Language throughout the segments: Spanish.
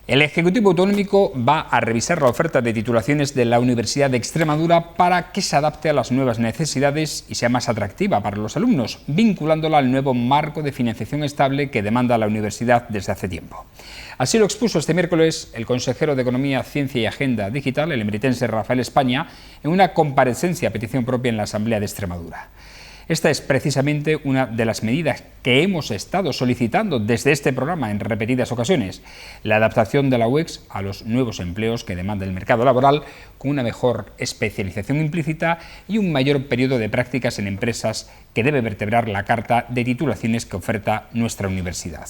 El Ejecutivo Autonómico va a revisar la oferta de titulaciones de la Universidad de Extremadura para que se adapte a las nuevas necesidades y sea más atractiva para los alumnos, vinculándola al nuevo marco de financiación estable que demanda la universidad desde hace tiempo. Así lo expuso este miércoles el consejero de Economía, Ciencia y Agenda Digital, el emeritense Rafael España, en una comparecencia a petición propia en la Asamblea de Extremadura. Esta es precisamente una de las medidas que hemos estado solicitando desde este programa en repetidas ocasiones, la adaptación de la UEX a los nuevos empleos que demanda el mercado laboral, con una mejor especialización implícita y un mayor periodo de prácticas en empresas que debe vertebrar la carta de titulaciones que oferta nuestra universidad.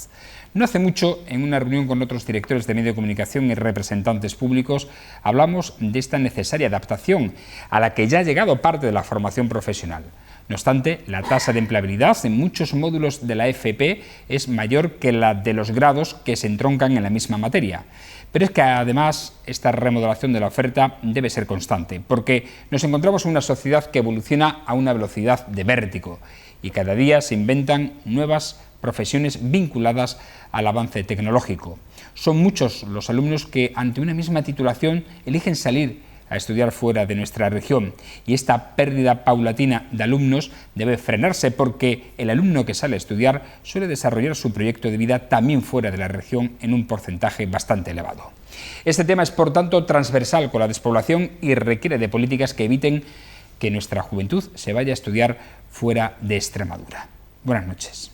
No hace mucho, en una reunión con otros directores de medios de comunicación y representantes públicos, hablamos de esta necesaria adaptación a la que ya ha llegado parte de la formación profesional. No obstante, la tasa de empleabilidad en muchos módulos de la FP es mayor que la de los grados que se entroncan en la misma materia. Pero es que además esta remodelación de la oferta debe ser constante, porque nos encontramos en una sociedad que evoluciona a una velocidad de vértigo y cada día se inventan nuevas profesiones vinculadas al avance tecnológico. Son muchos los alumnos que ante una misma titulación eligen salir a estudiar fuera de nuestra región, y esta pérdida paulatina de alumnos debe frenarse porque el alumno que sale a estudiar suele desarrollar su proyecto de vida también fuera de la región en un porcentaje bastante elevado. Este tema es por tanto transversal con la despoblación y requiere de políticas que eviten que nuestra juventud se vaya a estudiar fuera de Extremadura. Buenas noches.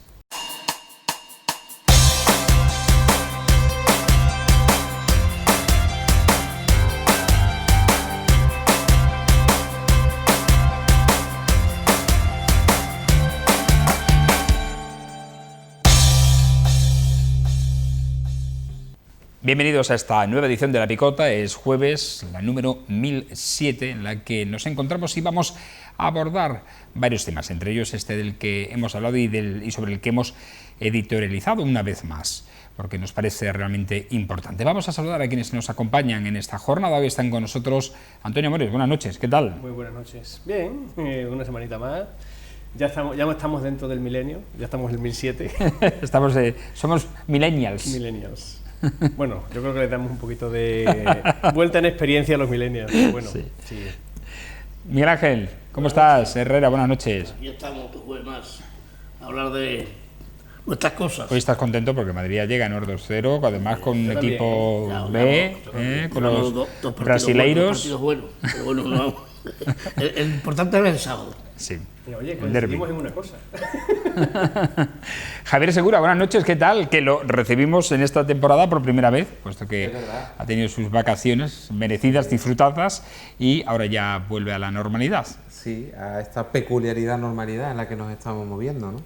Bienvenidos a esta nueva edición de La Picota. Es jueves, la número 1007, en la que nos encontramos y vamos a abordar varios temas, entre ellos este del que hemos hablado y sobre el que hemos editorializado una vez más, porque nos parece realmente importante. Vamos a saludar a quienes nos acompañan en esta jornada. Hoy están con nosotros Antonio Mores. Buenas noches, ¿qué tal? Muy buenas noches. Bien, una semanita más. Ya estamos dentro del milenio, ya estamos en el 1007. Somos millennials. Millennials. Bueno, yo creo que le damos un poquito de vuelta en experiencia a los millennials. Bueno, sí. Miguel Ángel, ¿cómo estás? Herrera, buenas noches. Aquí estamos, otro jueves más, a hablar de nuestras cosas. Hoy estás contento porque Madrid ya llega en 2-0, además con un equipo B, con los dos brasileiros. Partidos buenos, pero bueno, no. El importante es el sábado. Sí. Pero oye, coincidimos en una cosa. Javier Segura, buenas noches, ¿qué tal? Que lo recibimos en esta temporada por primera vez, puesto que ha tenido sus vacaciones merecidas, disfrutadas, y ahora ya vuelve a la normalidad. Sí, a esta peculiaridad normalidad en la que nos estamos moviendo, ¿no?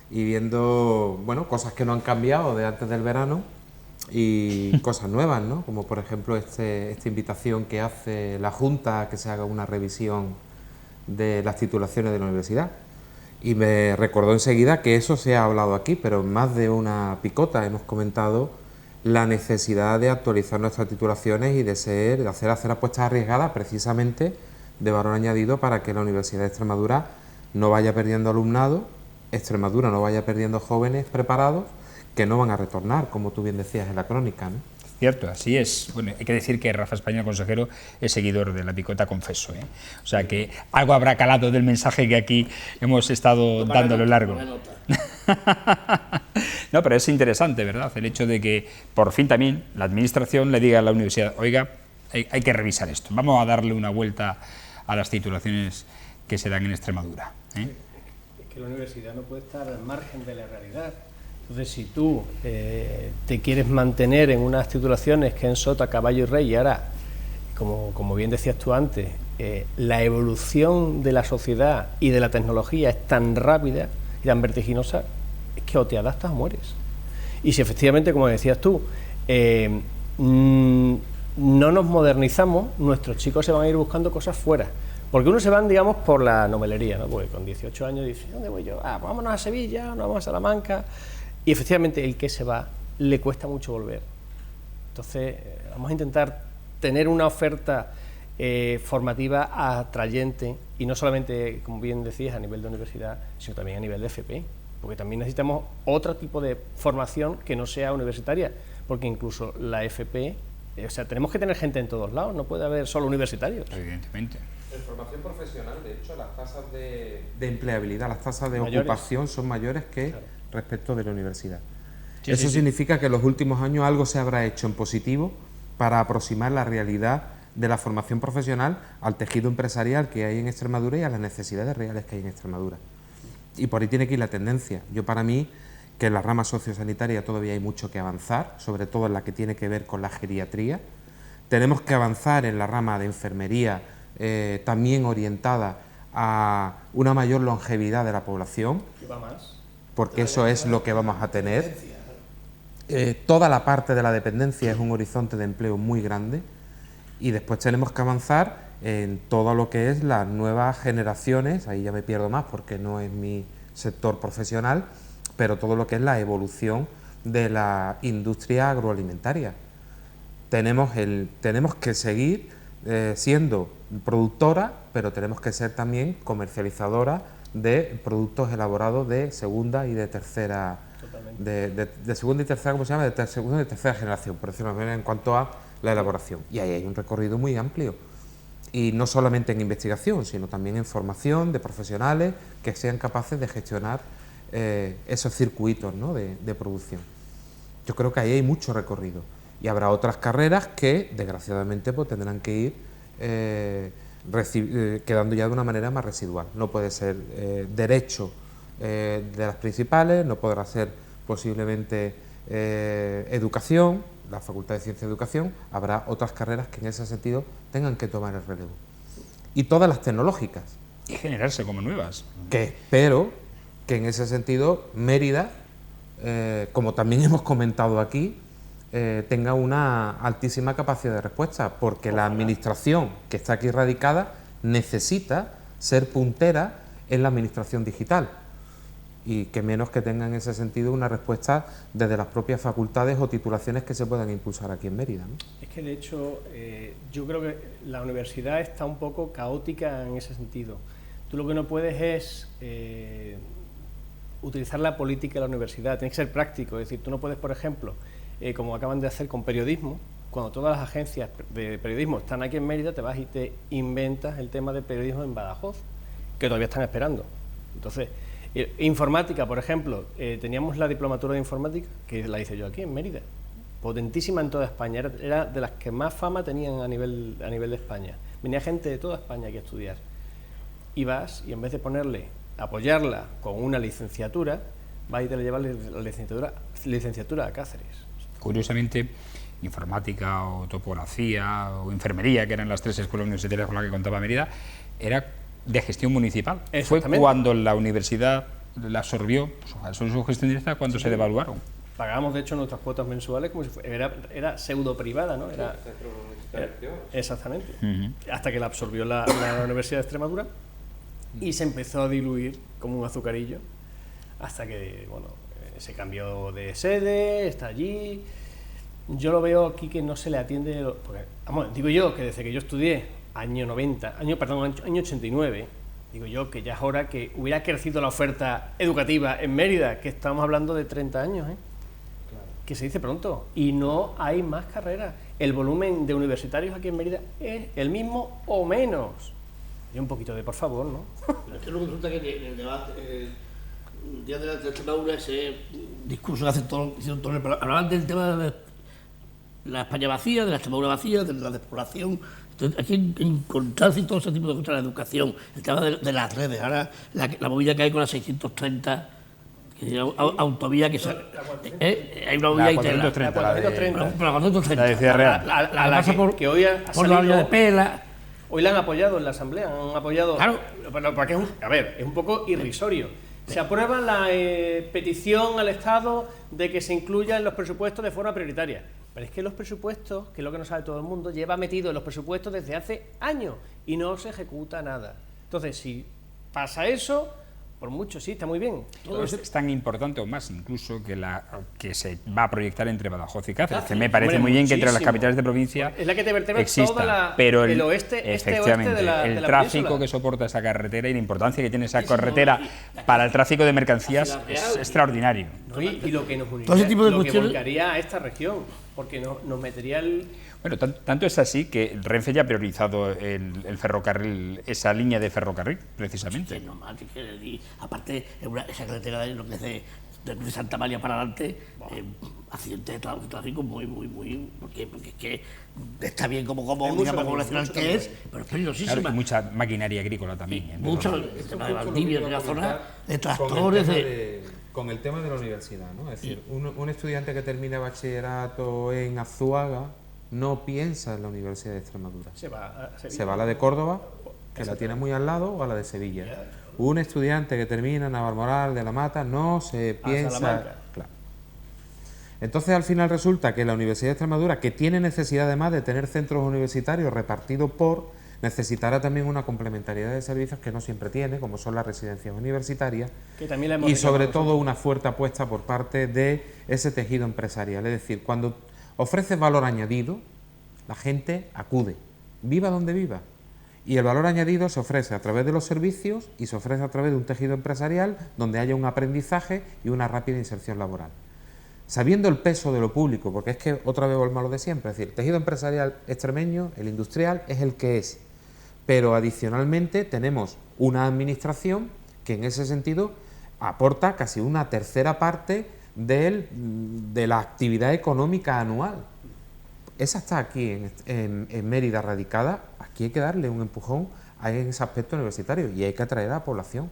Y viendo, bueno, cosas que no han cambiado de antes del verano y cosas nuevas, ¿no? Como por ejemplo esta invitación que hace la Junta a que se haga una revisión de las titulaciones de la universidad. Y me recordó enseguida que eso se ha hablado aquí, pero en más de una picota hemos comentado la necesidad de actualizar nuestras titulaciones y de hacer apuestas arriesgadas precisamente de valor añadido para que la Universidad de Extremadura no vaya perdiendo alumnado, Extremadura no vaya perdiendo jóvenes preparados que no van a retornar, como tú bien decías en la crónica, ¿no? Cierto, así es. Bueno, hay que decir que Rafa España, consejero, es seguidor de La Picota, confeso, ¿eh? O sea que algo habrá calado del mensaje que aquí hemos estado dando a lo largo. No, pero es interesante, ¿verdad? El hecho de que por fin también la administración le diga a la universidad, oiga, hay que revisar esto, vamos a darle una vuelta a las titulaciones que se dan en Extremadura, ¿eh? Es que la universidad no puede estar al margen de la realidad. Entonces, si tú te quieres mantener en unas titulaciones que en sota, caballo y rey, y ahora, como bien decías tú antes, la evolución de la sociedad y de la tecnología es tan rápida y tan vertiginosa, es que o te adaptas o mueres. Y si efectivamente, como decías tú, no nos modernizamos, nuestros chicos se van a ir buscando cosas fuera. Porque unos se van, digamos, por la novelería, ¿no? Porque con 18 años dicen, ¿dónde voy yo? Pues vámonos a Sevilla, nos vamos a Salamanca. Y efectivamente el que se va le cuesta mucho volver. Entonces vamos a intentar tener una oferta formativa atrayente, y no solamente, como bien decías, a nivel de universidad, sino también a nivel de FP, porque también necesitamos otro tipo de formación que no sea universitaria, porque incluso la FP, o sea, tenemos que tener gente en todos lados, no puede haber solo universitarios. Evidentemente. En formación profesional, de hecho, las tasas de empleabilidad, las tasas de Mayores. ocupación son mayores que respecto de la universidad. Sí, Eso sí, sí. significa que en los últimos años algo se habrá hecho en positivo para aproximar la realidad de la formación profesional al tejido empresarial que hay en Extremadura y a las necesidades reales que hay en Extremadura. Y por ahí tiene que ir la tendencia. Yo, para mí, que en la rama sociosanitaria todavía hay mucho que avanzar, sobre todo en la que tiene que ver con la geriatría. Tenemos que avanzar en la rama de enfermería, también orientada a una mayor longevidad de la población, porque eso es lo que vamos a tener. Toda la parte de la dependencia es un horizonte de empleo muy grande, y después tenemos que avanzar en todo lo que es las nuevas generaciones, ahí ya me pierdo más porque no es mi sector profesional, pero todo lo que es la evolución de la industria agroalimentaria. Tenemos que seguir siendo productora, pero tenemos que ser también comercializadora de productos elaborados de segunda y de tercera, de segunda y tercera, ¿cómo se llama? De segunda y tercera generación, por decirlo de alguna manera, en cuanto a la elaboración. Y ahí hay un recorrido muy amplio. Y no solamente en investigación, sino también en formación de profesionales que sean capaces de gestionar esos circuitos, ¿no?, de producción. Yo creo que ahí hay mucho recorrido. Y habrá otras carreras que, desgraciadamente, pues tendrán que ir quedando ya de una manera más residual. No puede ser derecho de las principales, no podrá ser posiblemente educación, la Facultad de Ciencia y Educación. Habrá otras carreras que en ese sentido tengan que tomar el relevo. Y todas las tecnológicas. Y generarse como nuevas. Que espero que en ese sentido Mérida, como también hemos comentado aquí, tenga una altísima capacidad de respuesta, porque la administración que está aquí radicada necesita ser puntera en la administración digital, y que menos que tenga en ese sentido una respuesta desde las propias facultades o titulaciones que se puedan impulsar aquí en Mérida, ¿no? Es que de hecho yo creo que la universidad está un poco caótica en ese sentido. Tú lo que no puedes es utilizar la política de la universidad, tienes que ser práctico, es decir, tú no puedes, por ejemplo, como acaban de hacer con periodismo, cuando todas las agencias de periodismo están aquí en Mérida, te vas y te inventas el tema de periodismo en Badajoz, que todavía están esperando. Entonces, informática, por ejemplo, teníamos la diplomatura de informática, que la hice yo aquí en Mérida, potentísima en toda España, era de las que más fama tenían a nivel de España. Venía gente de toda España aquí a estudiar. Y vas, y en vez de apoyarla con una licenciatura, vas y te le llevas la licenciatura a Cáceres. Curiosamente, informática o topografía o enfermería, que eran las tres escuelas universitarias con las que contaba Mérida, era de gestión municipal. Fue cuando la universidad la absorbió, su gestión directa, cuando se devaluaron. Pagábamos, de hecho, nuestras cuotas mensuales como si era pseudo privada, ¿no? Exactamente. Hasta que la absorbió la Universidad de Extremadura y se empezó a diluir como un azucarillo, hasta que, bueno, se cambió de sede, está allí. Yo lo veo aquí que no se le atiende, porque, vamos, digo yo que desde que yo estudié, año 89, digo yo que ya es hora que hubiera crecido la oferta educativa en Mérida, que estamos hablando de 30 años, Claro. Que se dice pronto, y no hay más carreras. El volumen de universitarios aquí en Mérida es el mismo o menos. Y un poquito de por favor, ¿no? Es que luego resulta que en el debate, el día de la Extremadura, ese discurso que hacen todos, hablaban del tema de la España vacía, de la Extremadura vacía, de la despoblación. Entonces, aquí encontrarse todo ese tipo de cosas, la educación, el tema de las redes, ahora la movida que hay con la 630, que es autovía que sale. Hay una movida interna. La 430. La de Ciudad Real. La que hoy ha por la de Pela. Hoy la han apoyado en la Asamblea, han apoyado... Claro. Porque es un poco irrisorio. Se aprueba la petición al Estado de que se incluya en los presupuestos de forma prioritaria. Pero es que los presupuestos, que es lo que no sabe todo el mundo, lleva metido en los presupuestos desde hace años y no se ejecuta nada. Entonces, si pasa eso, por mucho, sí, está muy bien. Todo es tan importante o más incluso que se va a proyectar entre Badajoz y Cáceres, que me parece muy bien que entre las capitales de provincia es la que te vertebra exista, pero el oeste, efectivamente, de la tráfico península. que soporta esa carretera y la importancia que tiene esa carretera para el tráfico de mercancías es extraordinario. ¿No? Y lo que nos uniría, todo ese tipo de lo que cuestiones volcaría a esta región, porque nos metería el... Bueno, tanto es así que Renfe ya ha priorizado el ferrocarril, esa línea de ferrocarril, precisamente. es normal, aparte esa carretera de lo que es de Santa María para adelante, accidente de tráfico muy, porque es que está bien como digamos, como nacional que es, pero es peligrosísima. Claro, y mucha maquinaria agrícola también. Mucho, el tema de Valdivia, de la zona de tractores, con el tema de la universidad, ¿no? Es decir, un estudiante que termina bachillerato en Azuaga no piensa en la Universidad de Extremadura. Se va a la de Córdoba, que la tiene muy al lado, o a la de Sevilla. Un estudiante que termina en Navalmoral de la Mata no se piensa... Claro. Entonces al final resulta que la Universidad de Extremadura, que tiene necesidad además de tener centros universitarios repartidos necesitará también una complementariedad de servicios que no siempre tiene, como son las residencias universitarias, que también la hemos y sobre todo una fuerte apuesta por parte de ese tejido empresarial. Es decir, cuando ofreces valor añadido, la gente acude, viva donde viva. Y el valor añadido se ofrece a través de los servicios y se ofrece a través de un tejido empresarial donde haya un aprendizaje y una rápida inserción laboral. Sabiendo el peso de lo público, porque es que otra vez volvemos a lo de siempre, es decir, el tejido empresarial extremeño, el industrial, es el que es. Pero adicionalmente tenemos una administración que en ese sentido aporta casi una tercera parte de la actividad económica anual. Esa está aquí en Mérida radicada. Aquí hay que darle un empujón a ese aspecto universitario y hay que atraer a la población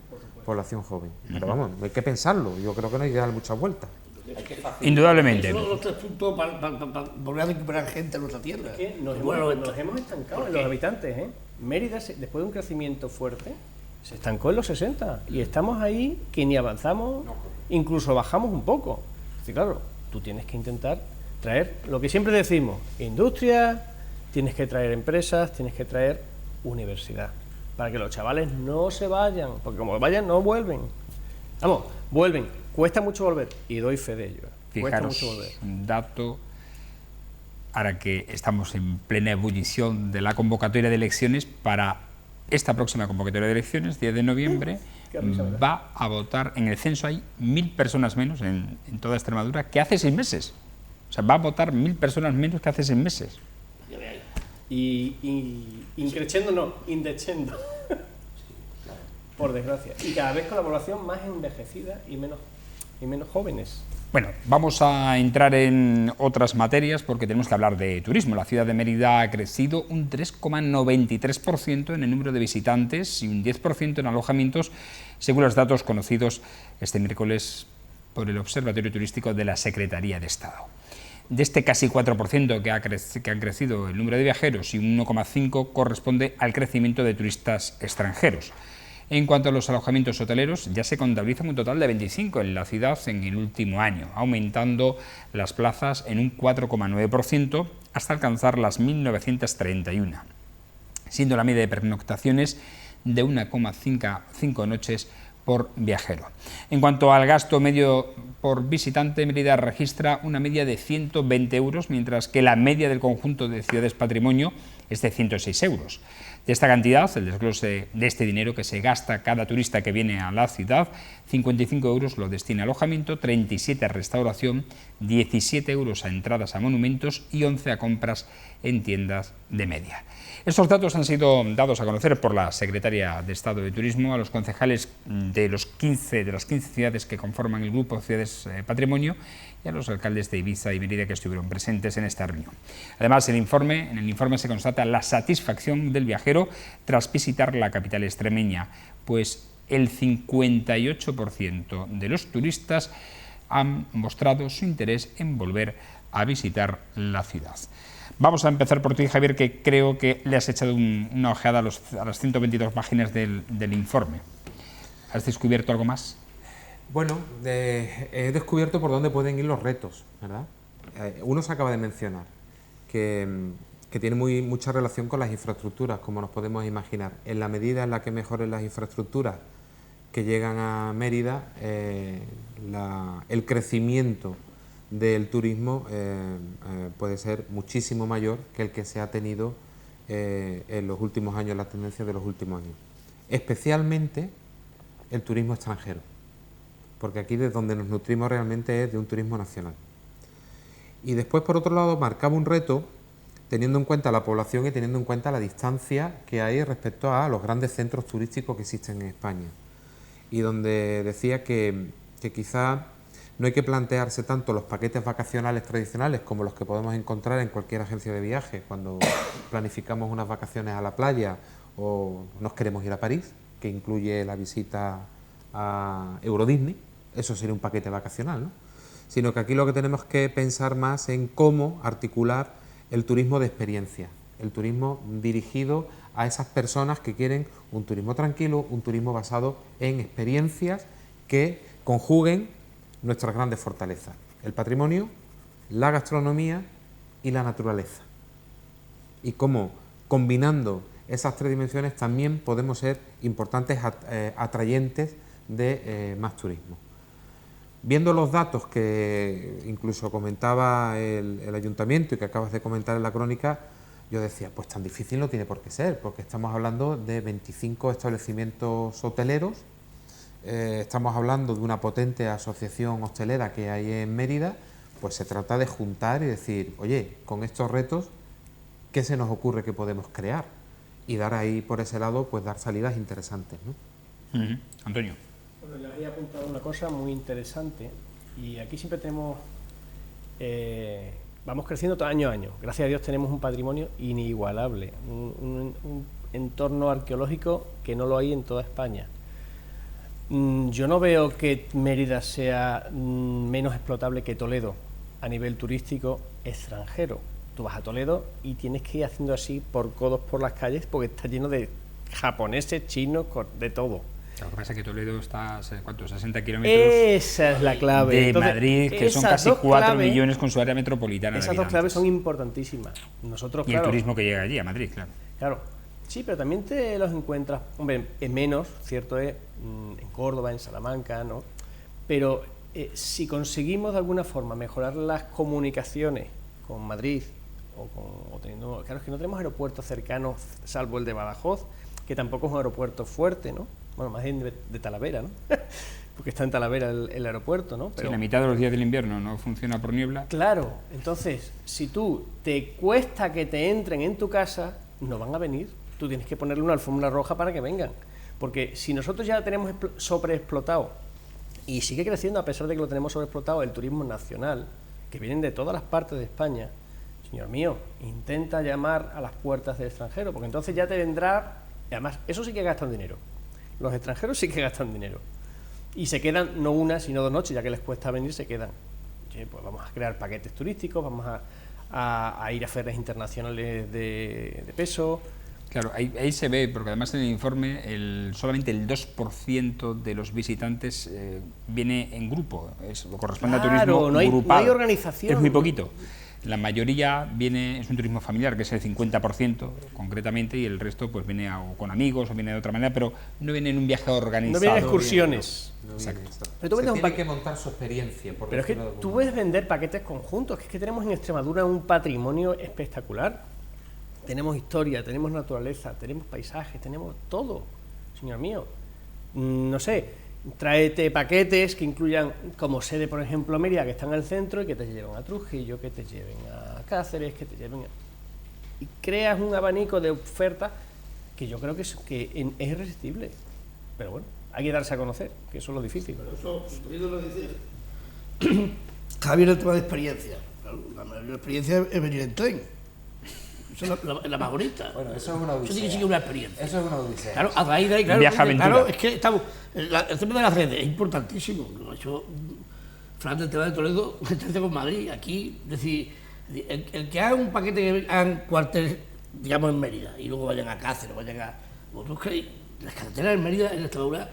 joven. Pero vamos, hay que pensarlo, yo creo que no hay que darle muchas vueltas. Indudablemente. Esos son los 3 puntos para volver a recuperar gente en nuestra tierra. Es que nos hemos estancado en los habitantes, ¿eh? Mérida, después de un crecimiento fuerte, se estancó en los 60 y estamos ahí que ni avanzamos, incluso bajamos un poco. Sí, claro, tú tienes que intentar traer lo que siempre decimos, industria, tienes que traer empresas, tienes que traer universidad, para que los chavales no se vayan, porque como vayan no vuelven. Vamos, vuelven, cuesta mucho volver y doy fe de ello. Cuesta mucho volver. Un dato, ahora que estamos en plena ebullición de la convocatoria de elecciones, para esta próxima convocatoria de elecciones, 10 de noviembre, va a votar, en el censo hay 1000 personas menos en toda Extremadura que hace 6 meses. O sea, va a votar 1000 personas menos que hace 6 meses. Y increciendo no, indecendo. Por desgracia. Y cada vez con la población más envejecida y menos jóvenes. Bueno, vamos a entrar en otras materias porque tenemos que hablar de turismo. La ciudad de Mérida ha crecido un 3,93% en el número de visitantes y un 10% en alojamientos, según los datos conocidos este miércoles por el Observatorio Turístico de la Secretaría de Estado. De este casi 4% que han crecido el número de viajeros y un 1,5% corresponde al crecimiento de turistas extranjeros. En cuanto a los alojamientos hoteleros, ya se contabilizan un total de 25 en la ciudad en el último año, aumentando las plazas en un 4,9% hasta alcanzar las 1.931, siendo la media de pernoctaciones de 1,5 noches por viajero. En cuanto al gasto medio por visitante, Mérida registra una media de 120 euros, mientras que la media del conjunto de ciudades patrimonio es de 106 euros. De esta cantidad, el desglose de este dinero que se gasta cada turista que viene a la ciudad, 55 euros lo destina a alojamiento, 37 a restauración, 17 euros a entradas a monumentos y 11 a compras en tiendas de media. Estos datos han sido dados a conocer por la Secretaria de Estado de Turismo a los concejales de las 15 ciudades que conforman el Grupo Ciudades Patrimonio y a los alcaldes de Ibiza y Mérida que estuvieron presentes en esta reunión. Además, en el informe se constata la satisfacción del viajero tras visitar la capital extremeña, pues el 58% de los turistas han mostrado su interés en volver a visitar la ciudad. Vamos a empezar por ti, Javier, que creo que le has echado una ojeada a las 122 páginas del informe. ¿Has descubierto algo más? Bueno, he descubierto por dónde pueden ir los retos, ¿verdad? Uno se acaba de mencionar, que tiene mucha relación con las infraestructuras, como nos podemos imaginar. En la medida en la que mejoren las infraestructuras, que llegan a Mérida, el crecimiento del turismo puede ser muchísimo mayor que el que se ha tenido en los últimos años, la tendencia de los últimos años. Especialmente el turismo extranjero, porque aquí de donde nos nutrimos realmente es de un turismo nacional. Y después, por otro lado, marcaba un reto teniendo en cuenta la población y teniendo en cuenta la distancia que hay respecto a los grandes centros turísticos que existen en España. Y donde decía que quizá no hay que plantearse tanto los paquetes vacacionales tradicionales como los que podemos encontrar en cualquier agencia de viaje cuando planificamos unas vacaciones a la playa o nos queremos ir a París, que incluye la visita a Euro Disney. Eso sería un paquete vacacional, ¿no? Sino que aquí lo que tenemos que pensar más en cómo articular el turismo de experiencia, el turismo dirigido a esas personas que quieren un turismo tranquilo, un turismo basado en experiencias que conjuguen nuestras grandes fortalezas, el patrimonio, la gastronomía y la naturaleza. Y cómo, combinando esas tres dimensiones, también podemos ser importantes atrayentes de más turismo. Viendo los datos que incluso comentaba el ayuntamiento y que acabas de comentar en la crónica, yo decía, pues tan difícil no tiene por qué ser, porque estamos hablando de 25 establecimientos hoteleros, estamos hablando de una potente asociación hostelera que hay en Mérida, pues se trata de juntar y decir, oye, con estos retos, ¿qué se nos ocurre que podemos crear? Y dar ahí, por ese lado, pues dar salidas interesantes, ¿no? Antonio. Bueno, yo había apuntado una cosa muy interesante y aquí siempre tenemos, vamos creciendo todo año a año. Gracias a Dios tenemos un patrimonio inigualable, un entorno arqueológico que no lo hay en toda España. Yo no veo que Mérida sea menos explotable que Toledo a nivel turístico extranjero. Tú vas a Toledo y tienes que ir haciendo así por codos por las calles porque está lleno de japoneses, chinos, de todo. Lo que pasa es que Toledo está, ¿cuántos? 60 kilómetros. Esa es la clave. De Entonces, Madrid, que son casi 4 millones con su área metropolitana. Esas dos claves son importantísimas. Nosotros, y claro, el turismo que llega allí, a Madrid, claro. Claro, sí, pero también te los encuentras, hombre, en menos, cierto es, en Córdoba, en Salamanca, ¿no? Pero si conseguimos de alguna forma mejorar las comunicaciones con Madrid, o teniendo, claro, es que no tenemos aeropuertos cercanos, salvo el de Badajoz, que tampoco es un aeropuerto fuerte, ¿no? Bueno, más bien de Talavera, ¿no? Porque está en Talavera el aeropuerto, ¿no? Pero sí, la mitad de los días del invierno no funciona por niebla. Claro, entonces, si tú te cuesta que te entren en tu casa, no van a venir. Tú tienes que ponerle una alfombra roja para que vengan. Porque si nosotros ya tenemos sobreexplotado, y sigue creciendo a pesar de que lo tenemos sobreexplotado, el turismo nacional, que vienen de todas las partes de España, señor mío, intenta llamar a las puertas del extranjero, porque entonces ya te vendrá. Además, eso sí que gastan dinero. Los extranjeros sí que gastan dinero. Y se quedan no una, sino 2 noches, ya que les cuesta venir, se quedan. Oye, pues vamos a crear paquetes turísticos, vamos a ir a ferias internacionales de peso. Claro, ahí se ve, porque además en el informe solamente el 2% de los visitantes viene en grupo, corresponde a turismo grupal. No hay organización. Es muy poquito. La mayoría es un turismo familiar, que es el 50% concretamente, y el resto pues viene con amigos o viene de otra manera, pero no viene en un viaje organizado. No vienen excursiones. Exacto. Pero tú tiene que montar su experiencia. Pero es que tú puedes vender paquetes conjuntos, que es que tenemos en Extremadura un patrimonio espectacular. Tenemos historia, tenemos naturaleza, tenemos paisajes, tenemos todo, señor mío. No sé, tráete paquetes que incluyan como sede, por ejemplo, Mérida, que está en el centro, y que te lleven a Trujillo, que te lleven a Cáceres, que te lleven y creas un abanico de ofertas que yo creo que es irresistible. Pero bueno, hay que darse a conocer, que eso es lo difícil. Pero eso, lo que dice Javier, el tema de experiencia. La mayor experiencia es venir en tren. Eso es la más bonita. Bueno, eso es una odisea. Eso tiene que ser una experiencia. Eso es una odisea. Claro, a raíz de ahí, claro. Viaje aventura. Claro, es que estamos. El tema de las redes es importantísimo. Lo ha hecho Fran del tema de Toledo, meterse con Madrid. Aquí, es decir, el que haga un paquete que hagan cuartel, digamos, en Mérida, y luego vayan a Cáceres, vayan a. Vosotros que las carreteras en Mérida, en Extremadura,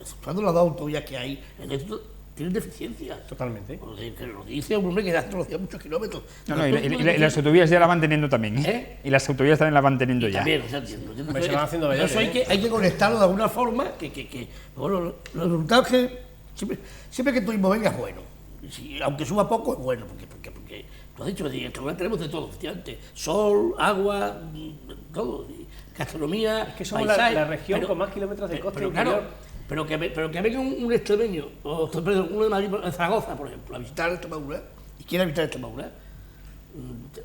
exceptuando las 2 autovías que hay, en esto, tienen deficiencia. Totalmente. Que lo dice un hombre que hace muchos kilómetros. No, y las autovías ya la van teniendo también. Y las autovías también la van teniendo ya. También, o sea, entiendo. Se van haciendo mayores, Eso hay que conectarlo de alguna forma, bueno, los resultados que siempre que el turismo venga es bueno. Aunque suba poco es bueno, porque tú has dicho, en Extremadura tenemos de todo, efectivamente. Sol, agua, todo. Gastronomía, es que somos paisaje, la región con más kilómetros de costa interior. Claro, pero que venga un extremeño, perdón, uno de Madrid, de Zaragoza, por ejemplo, a visitar Extremadura, y quiera visitar Extremadura,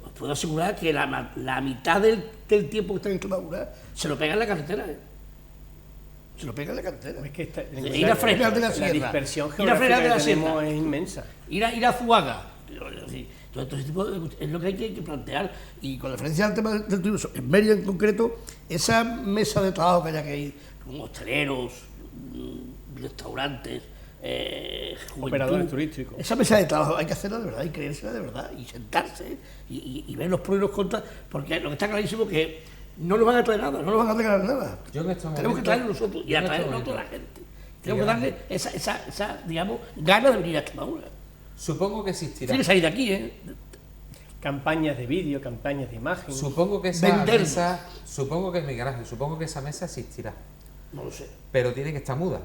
os puedo asegurar que la mitad del tiempo que está en Extremadura se lo pega en la carretera. Se lo pega en la carretera. Es que ir a frenar de la sierra. La dispersión geográfica que tenemos es inmensa. Ir a Zuaga. Todo ese tipo es lo que hay que plantear. Y con referencia al tema del turismo, en Mérida en concreto, esa mesa de trabajo que hay con hosteleros, restaurantes, operadores turísticos. Esa mesa de trabajo hay que hacerla de verdad y creérsela de verdad y sentarse y ver los pros y los contras, porque lo que está clarísimo es que no nos van a traer nada, no nos van a regalar nada. Tenemos que traerlo nosotros y atraerlo a toda la gente. Tenemos que darle esa digamos, ganas de venir a Extremadura. Supongo que existirá. Tiene que salir de aquí, Campañas de vídeo, campañas de imagen. Supongo que esa mesa, supongo que es mi garaje, supongo que esa mesa existirá. No lo sé. Pero tiene que estar muda.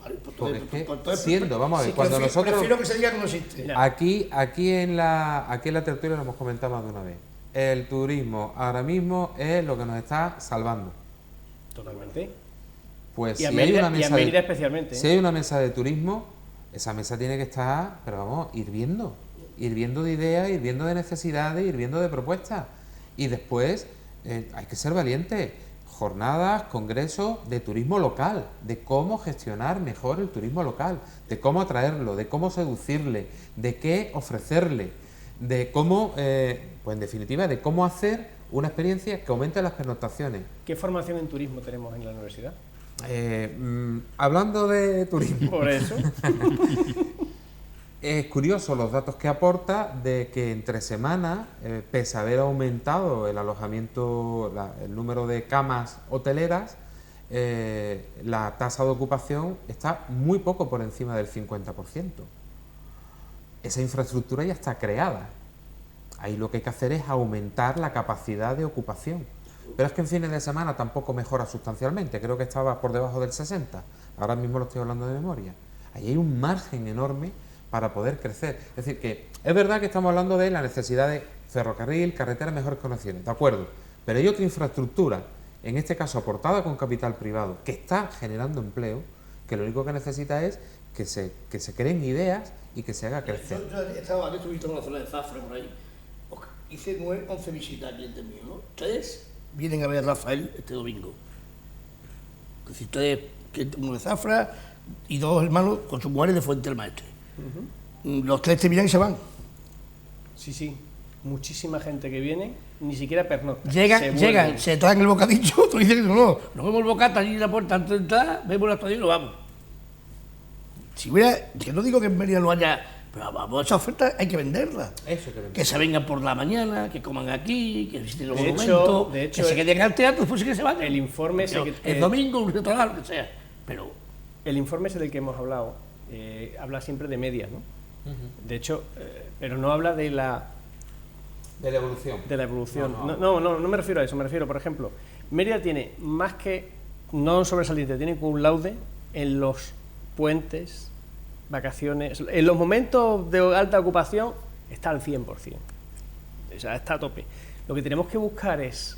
Vale, porque es que siendo, vamos a ver, cuando nosotros... Prefiero que se diga que no existe. Aquí en la tertulia lo hemos comentado más de una vez. El turismo ahora mismo es lo que nos está salvando. Totalmente. Pues y a Mérida especialmente. Si hay una mesa de turismo, esa mesa tiene que estar, pero vamos, hirviendo de ideas, hirviendo de necesidades, hirviendo de propuestas. Y después hay que ser valientes. Jornadas, congresos de turismo local, de cómo gestionar mejor el turismo local, de cómo atraerlo, de cómo seducirle, de qué ofrecerle, de cómo, pues en definitiva, de cómo hacer una experiencia que aumente las pernoctaciones. ¿Qué formación en turismo tenemos en la universidad? Hablando de turismo. Por eso. Es curioso los datos que aporta de que entre semanas, pese a haber aumentado el alojamiento, el número de camas hoteleras, la tasa de ocupación está muy poco por encima del 50%. Esa infraestructura ya está creada. Ahí lo que hay que hacer es aumentar la capacidad de ocupación. Pero es que en fines de semana tampoco mejora sustancialmente, creo que estaba por debajo del 60%. Ahora mismo lo estoy hablando de memoria. Ahí hay un margen enorme para poder crecer. Es decir, que es verdad que estamos hablando de la necesidad de ferrocarril, carretera, mejores conexiones, de acuerdo, pero hay otra infraestructura, en este caso aportada con capital privado, que está generando empleo, que lo único que necesita es que se creen ideas y que se haga crecer. Yo estaba aquí, estuviste en la zona de Zafra, por ahí, hice 11 visitas al cliente mío, ¿no? Ustedes vienen a ver a Rafael este domingo. Es decir, ustedes, uno de Zafra y dos hermanos con sus mujeres de Fuente del Maestre. Los tres te miran y se van. Sí, muchísima gente que viene, ni siquiera pernocta. Llegan, se traen el bocadillo, tú dices que no, nos vemos el bocata allí en la puerta antes de entrar, vemos la actuación y nos vamos. Si hubiera, que no digo que en Mérida no haya, pero vamos, esa oferta hay que venderla. Eso que que se vengan por la mañana, que coman aquí, que visiten los monumentos, de hecho, que se queden al teatro, después sí que se vayan. El informe el domingo, un restaurante, lo que sea. Pero el informe ese del que hemos hablado habla siempre de medias, ¿no? De hecho, pero no habla de la evolución. De la evolución. No me refiero a eso, me refiero, por ejemplo, Mérida tiene más que, no sobresaliente, tiene cum laude en los puentes, vacaciones, en los momentos de alta ocupación está al 100%, o sea, está a tope. Lo que tenemos que buscar es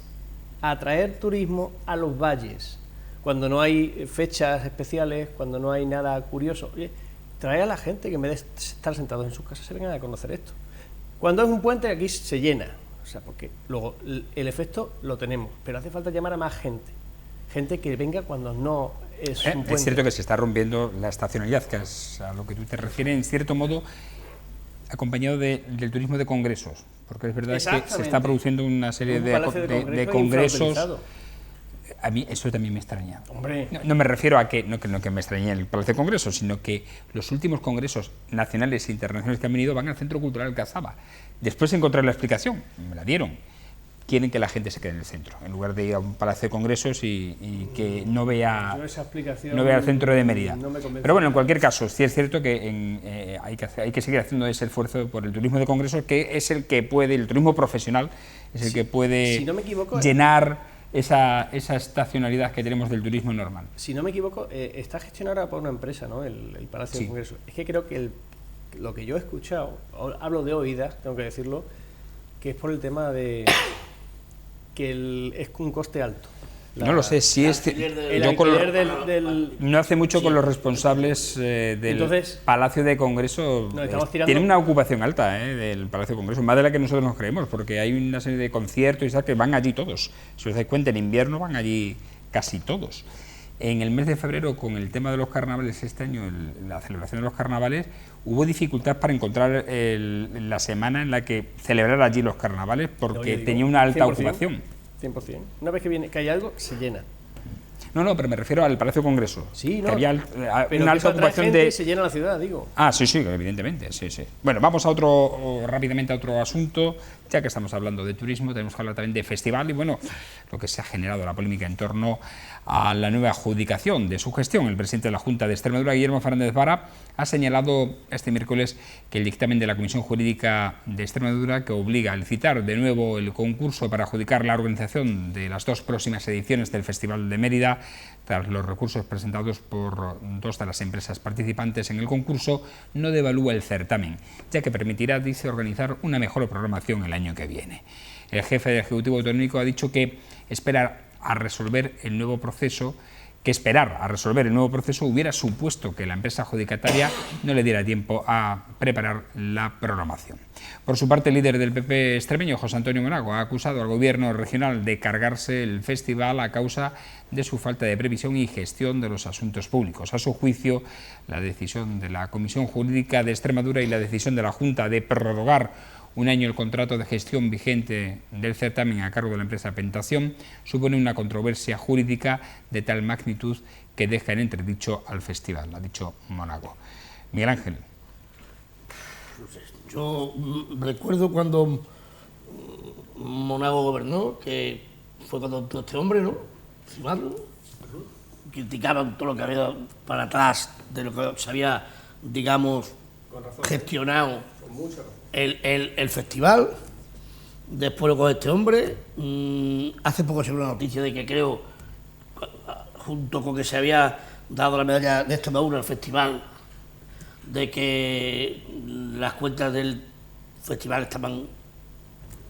atraer turismo a los valles, cuando no hay fechas especiales, cuando no hay nada curioso. Oye, trae a la gente que en vez de estar sentados en sus casas se vengan a conocer esto. Cuando es un puente aquí se llena, o sea, porque luego el efecto lo tenemos, pero hace falta llamar a más gente que venga cuando no es un puente. Es cierto que se está rompiendo la estacionalidad, que es a lo que tú te refieres, en cierto modo acompañado del turismo de congresos, porque es verdad que se está produciendo una serie de congresos. A mí eso también me extraña. Hombre. No me refiero a que no que me extrañe el Palacio de Congresos, sino que los últimos congresos nacionales e internacionales que han venido van al Centro Cultural Cazaba. Después encontré la explicación, me la dieron. quieren que la gente se quede en el centro, en lugar de ir a un palacio de congresos y que no vea el centro de Mérida. No me convence. Pero bueno, en cualquier caso, sí es cierto que hay que seguir haciendo ese esfuerzo por el turismo de congresos, que es el que puede, el turismo profesional, es el que puede si no me equivoco, llenar esa estacionalidad que tenemos del turismo normal. Si no me equivoco, está gestionado ahora por una empresa, ¿no? El Palacio de Congresos. Es que creo que lo que yo he escuchado, hablo de oídas, tengo que decirlo, que es por el tema de que es un coste alto. No lo sé, si es... No hace mucho con los responsables del Palacio de Congreso. Tiene una ocupación alta del Palacio de Congreso, más de la que nosotros nos creemos, porque hay una serie de conciertos y tal que van allí todos. Si os dais cuenta, en invierno van allí casi todos. En el mes de febrero, con el tema de los carnavales este año, la celebración de los carnavales, hubo dificultad para encontrar la semana en la que celebrar allí los carnavales, porque tenía una alta 100%, ocupación. 100%. Una vez que hay algo, se llena. No, pero me refiero al Palacio de Congreso. Sí, no. Que había pero una alta ocupación de... Y se llena la ciudad, digo. Ah, sí, evidentemente, sí. Bueno, vamos rápidamente a otro asunto. Ya que estamos hablando de turismo, tenemos que hablar también de festival y, bueno, lo que se ha generado, la polémica en torno a la nueva adjudicación de su gestión. El presidente de la Junta de Extremadura, Guillermo Fernández Vara, ha señalado este miércoles que el dictamen de la Comisión Jurídica de Extremadura, que obliga a licitar de nuevo el concurso para adjudicar la organización de las 2 próximas ediciones del Festival de Mérida, tras los recursos presentados por 2 de las empresas participantes en el concurso, no devalúa el certamen, ya que permitirá, dice, organizar una mejor programación el año que viene. El jefe del Ejecutivo Autonómico ha dicho que esperar a resolver el nuevo proceso hubiera supuesto que la empresa adjudicataria no le diera tiempo a preparar la programación. Por su parte, el líder del PP extremeño, José Antonio Monago, ha acusado al gobierno regional de cargarse el festival a causa de su falta de previsión y gestión de los asuntos públicos. A su juicio, la decisión de la Comisión Jurídica de Extremadura y la decisión de la Junta de prorrogar un año el contrato de gestión vigente del certamen a cargo de la empresa Pentación supone una controversia jurídica de tal magnitud que deja en entredicho al festival, ha dicho Monago. Miguel Ángel. Yo recuerdo cuando Monago gobernó, que fue cuando todo este hombre, ¿no? Criticaban todo lo que había para atrás de lo que se había, digamos, gestionado el festival. Después con este hombre, hace poco se vio una noticia de que creo, junto con que se había dado la medalla de Extremadura al festival, de que las cuentas del festival estaban,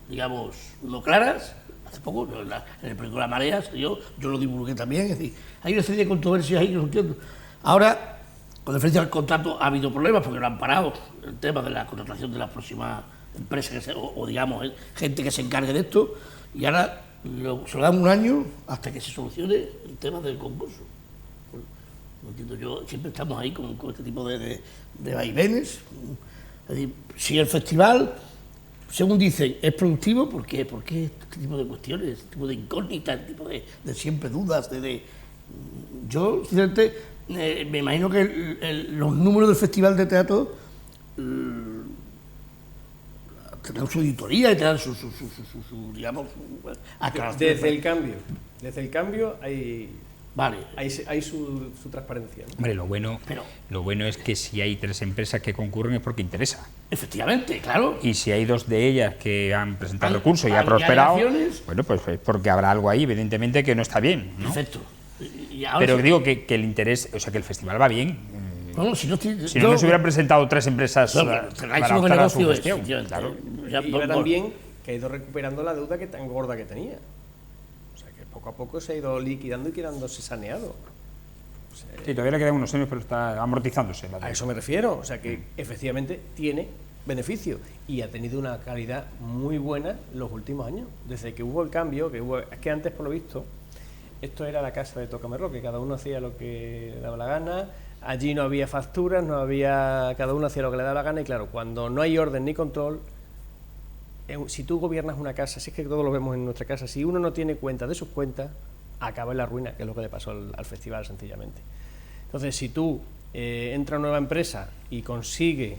digamos, no claras. Hace poco, en el periódico La Marea, yo lo divulgué también. Es decir, hay una serie de controversias ahí que no entiendo. Ahora, con referencia al contrato, ha habido problemas porque lo han parado el tema de la contratación de las próximas empresas o digamos, gente que se encargue de esto, y ahora se lo dan un año hasta que se solucione el tema del concurso. No entiendo, yo siempre estamos ahí con este tipo de vaivenes. Es decir, si el festival, según dicen, es productivo, ¿por qué? ¿Por qué este tipo de cuestiones, este tipo de incógnitas, este tipo de siempre dudas? Yo, sinceramente, me imagino que los números del Festival de Teatro tendrán su auditoría y tendrán su digamos, aclaración. Desde el cambio hay... Vale. Hay su transparencia, ¿no? Hombre, lo bueno es que si hay 3 empresas que concurren es porque interesa. Efectivamente, claro. Y si hay 2 de ellas que han presentado recurso y ha prosperado, bueno, pues es porque habrá algo ahí, evidentemente, que no está bien, ¿no? Perfecto. Pero digo que el interés, o sea, que el festival va bien. Si no se hubieran presentado 3 empresas para optar a su gestión. Claro. Y va también que ha ido recuperando la deuda que tan gorda que tenía. O sea, que poco a poco se ha ido liquidando y quedándose saneado. O sea, Sí, todavía le quedan unos años, pero está amortizándose. A eso me refiero. O sea, que efectivamente tiene beneficio y ha tenido una calidad muy buena los últimos años. Desde que hubo el cambio, es que antes, por lo visto, esto era la casa de Tocamerro, que cada uno hacía lo que le daba la gana, allí no había facturas, cada uno hacía lo que le daba la gana, y claro, cuando no hay orden ni control, si tú gobiernas una casa, si es que todos lo vemos en nuestra casa, si uno no tiene cuenta de sus cuentas, acaba en la ruina, que es lo que le pasó al festival, sencillamente. Entonces, si tú entra una nueva empresa y consigue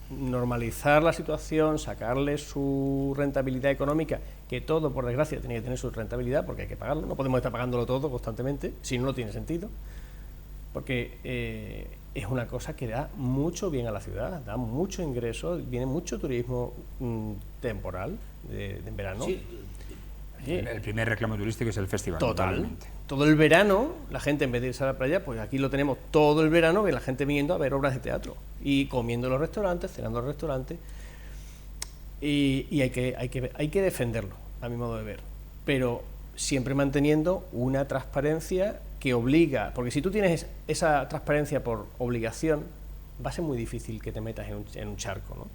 normalizar la situación, sacarle su rentabilidad económica, que todo, por desgracia, tiene que tener su rentabilidad porque hay que pagarlo, no podemos estar pagándolo todo constantemente, si no tiene sentido, porque es una cosa que da mucho bien a la ciudad, da mucho ingreso, viene mucho turismo temporal en verano. Sí. El primer reclamo turístico es el festival. Total. Totalmente. Todo el verano, la gente en vez de irse a la playa, pues aquí lo tenemos todo el verano, que la gente viniendo a ver obras de teatro y comiendo en los restaurantes, cenando en los restaurantes, y hay que defenderlo, a mi modo de ver, pero siempre manteniendo una transparencia que obliga, porque si tú tienes esa transparencia por obligación, va a ser muy difícil que te metas en un charco, ¿no?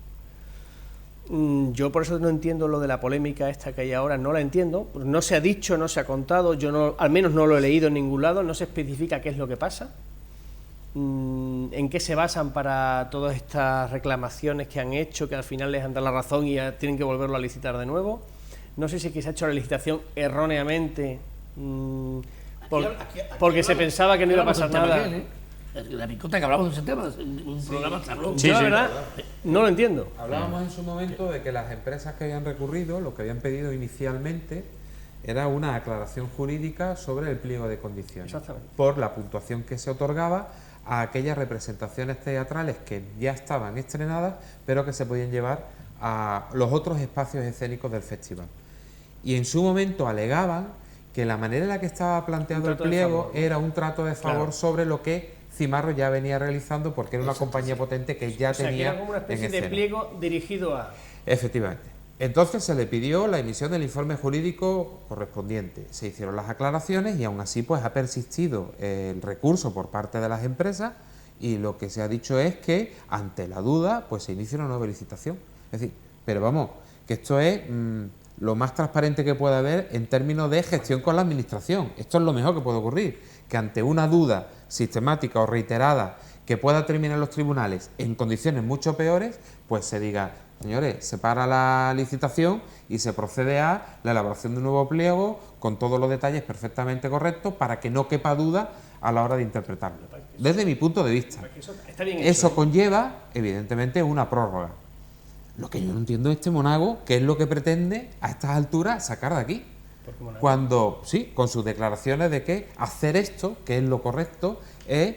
Yo por eso no entiendo lo de la polémica esta que hay ahora, no la entiendo, no se ha dicho, no se ha contado, yo no, al menos no lo he leído en ningún lado, no se especifica qué es lo que pasa, en qué se basan para todas estas reclamaciones que han hecho, que al final les han dado la razón y ya tienen que volverlo a licitar de nuevo. No sé si es que se ha hecho la licitación erróneamente, porque se pensaba que no iba a pasar nada. La picota que hablamos de ese tema, un programa charlón. Yo la verdad no lo entiendo. Hablábamos en su momento de que las empresas que habían recurrido, lo que habían pedido inicialmente era una aclaración jurídica sobre el pliego de condiciones. Exactamente. Por la puntuación que se otorgaba a aquellas representaciones teatrales que ya estaban estrenadas, pero que se podían llevar a los otros espacios escénicos del festival. Y en su momento alegaban que la manera en la que estaba planteado el pliego era un trato de favor sobre lo que Cimarro ya venía realizando, porque era una compañía potente que ya tenía que era como una especie de pliego dirigido a... Efectivamente. Entonces se le pidió la emisión del informe jurídico correspondiente, se hicieron las aclaraciones y aún así pues ha persistido el recurso por parte de las empresas y lo que se ha dicho es que ante la duda pues se inicia una nueva licitación. Es decir, pero vamos, que esto es lo más transparente que puede haber en términos de gestión con la administración. Esto es lo mejor que puede ocurrir, que ante una duda sistemática o reiterada que pueda terminar en los tribunales en condiciones mucho peores, pues se diga, señores, se para la licitación y se procede a la elaboración de un nuevo pliego con todos los detalles perfectamente correctos para que no quepa duda a la hora de interpretarlo. Desde mi punto de vista, eso conlleva, evidentemente, una prórroga. Lo que yo no entiendo es este monago, que es lo que pretende a estas alturas sacar de aquí. Cuando, sí, con sus declaraciones de que hacer esto, que es lo correcto, es,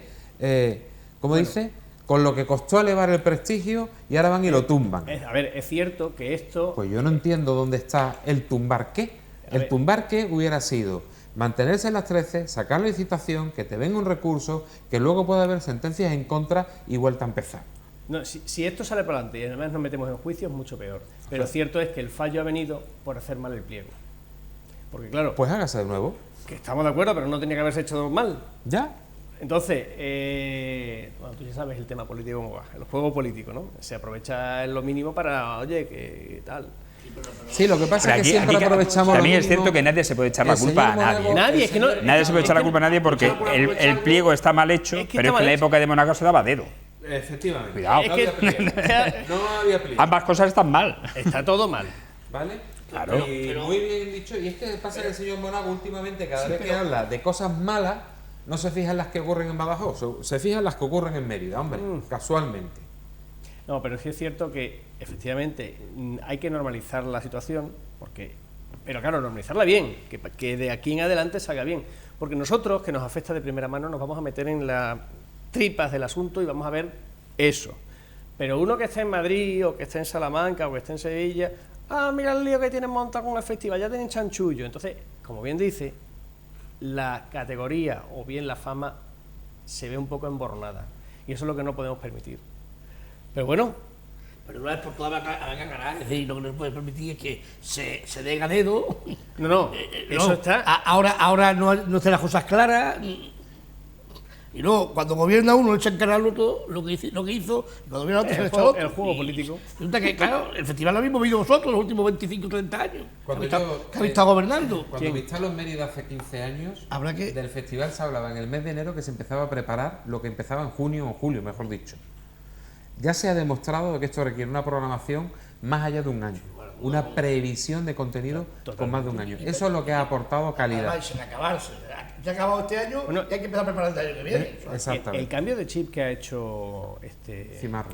¿cómo dice? Con lo que costó elevar el prestigio y ahora van y lo tumban. A ver, es cierto que esto... Pues yo no entiendo dónde está el tumbar qué. El tumbar qué hubiera sido mantenerse en las 13, sacar la licitación, que te venga un recurso, que luego pueda haber sentencias en contra y vuelta a empezar. No, si esto sale para adelante y además nos metemos en juicio, es mucho peor. Pero cierto es que el fallo ha venido por hacer mal el pliego. Porque claro... Pues hágase de nuevo. Que estamos de acuerdo, pero no tenía que haberse hecho mal. ¿Ya? Entonces, bueno, tú ya sabes el tema político cómo va, el juego político, ¿no? Se aprovecha en lo mínimo para, oye, que tal... Sí, lo que pasa es que siempre aprovechamos... También es cierto que nadie se puede echar la culpa a nadie. Nadie, es que no... Nadie se puede echar la culpa a nadie porque el pliego está mal hecho, pero es que en la época de Mónaco se daba a dedo. Efectivamente. Cuidado. Es que, no había pliego. Ambas cosas están mal. está todo mal. ¿Vale? Claro. Y muy bien dicho. Y es que pasa que el señor Monago últimamente, cada vez que habla de cosas malas, no se fija en las que ocurren en Badajoz, se fija en las que ocurren en Mérida, hombre, casualmente. No, pero sí es cierto que efectivamente hay que normalizar la situación, pero claro, normalizarla bien, que de aquí en adelante salga bien, porque nosotros, que nos afecta de primera mano, nos vamos a meter en las tripas del asunto y vamos a ver eso. Pero uno que esté en Madrid, o que esté en Salamanca, o que esté en Sevilla, mira el lío que tienen montado con el festival, ya tienen chanchullo. Entonces, como bien dice, la categoría o bien la fama se ve un poco emborronada, y eso es lo que no podemos permitir. Pero bueno, pero no es por toda la cara, es decir, lo que no se puede permitir es que se dé a dedo. No, eso está. Ahora no están las cosas claras. Y luego, cuando gobierna uno, le echa en cara al otro lo que hizo, y cuando gobierna otro, se le echa al otro. El juego político. Resulta que, claro, el festival lo habéis movido vosotros los últimos 25 o 30 años. Que habéis estado gobernando. Cuando Vistalo en Mérida hace 15 años, del festival se hablaba en el mes de enero que se empezaba a preparar lo que empezaba en junio o julio, mejor dicho. Ya se ha demostrado que esto requiere una programación más allá de un año, una previsión de contenido con más de un año. Eso es lo que ha aportado calidad. Sin acabarse. Ya ha acabado este año y hay que empezar a preparar el año que viene. Exactamente. El cambio de chip que ha hecho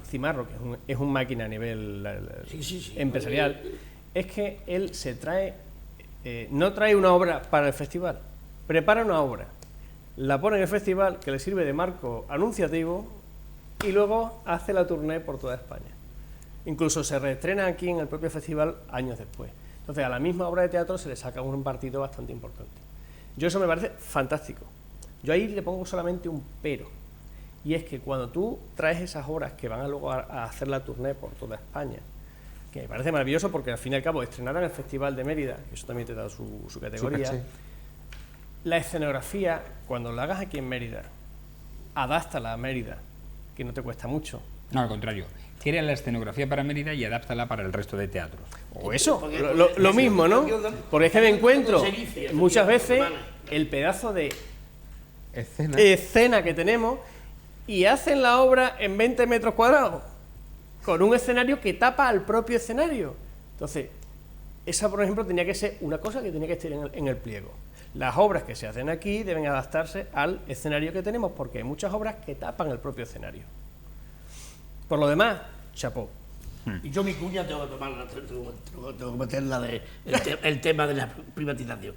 Cimarro, que es un máquina a nivel Sí. empresarial, es que él se trae, no trae una obra para el festival, prepara una obra, la pone en el festival que le sirve de marco anunciativo y luego hace la tournée por toda España. Incluso se reestrena aquí en el propio festival años después. Entonces a la misma obra de teatro se le saca un partido bastante importante. Yo eso me parece fantástico. Yo ahí le pongo solamente un pero. Y es que cuando tú traes esas obras que van a luego a hacer la tournée por toda España, que me parece maravilloso porque al fin y al cabo estrenar en el Festival de Mérida, que eso también te da su categoría, la escenografía, cuando la hagas aquí en Mérida, adáptala a Mérida, que no te cuesta mucho. No, al contrario. Crea la escenografía para Mérida y adáptala para el resto de teatros. O eso, lo mismo, ¿no? Porque es que me encuentro muchas veces el pedazo de escena que tenemos y hacen la obra en 20 metros cuadrados, con un escenario que tapa al propio escenario. Entonces, esa, por ejemplo, tenía que ser una cosa que tenía que estar en el pliego. Las obras que se hacen aquí deben adaptarse al escenario que tenemos, porque hay muchas obras que tapan el propio escenario. Por lo demás, chapó. Y yo mi cuña tengo que tomarla, tengo que meterla el tema de la privatización.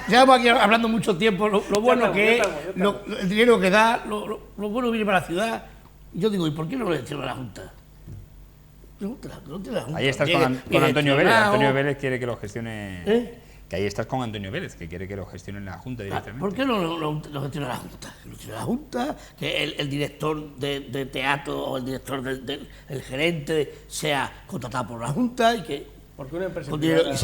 Llevamos aquí hablando mucho tiempo, lo bueno que es, el dinero que da, lo bueno que viene para la ciudad. Yo digo, ¿y por qué no lo gestiona la Junta? Ahí estás con Antonio Vélez. Antonio Vélez quiere que lo gestione... Que ahí estás con Antonio Vélez, que quiere que lo gestione la Junta directamente. ¿Por qué no lo gestiona la Junta? Que lo gestione la Junta, que el director de teatro o el director el gerente sea contratado por la Junta y que... Porque una empresa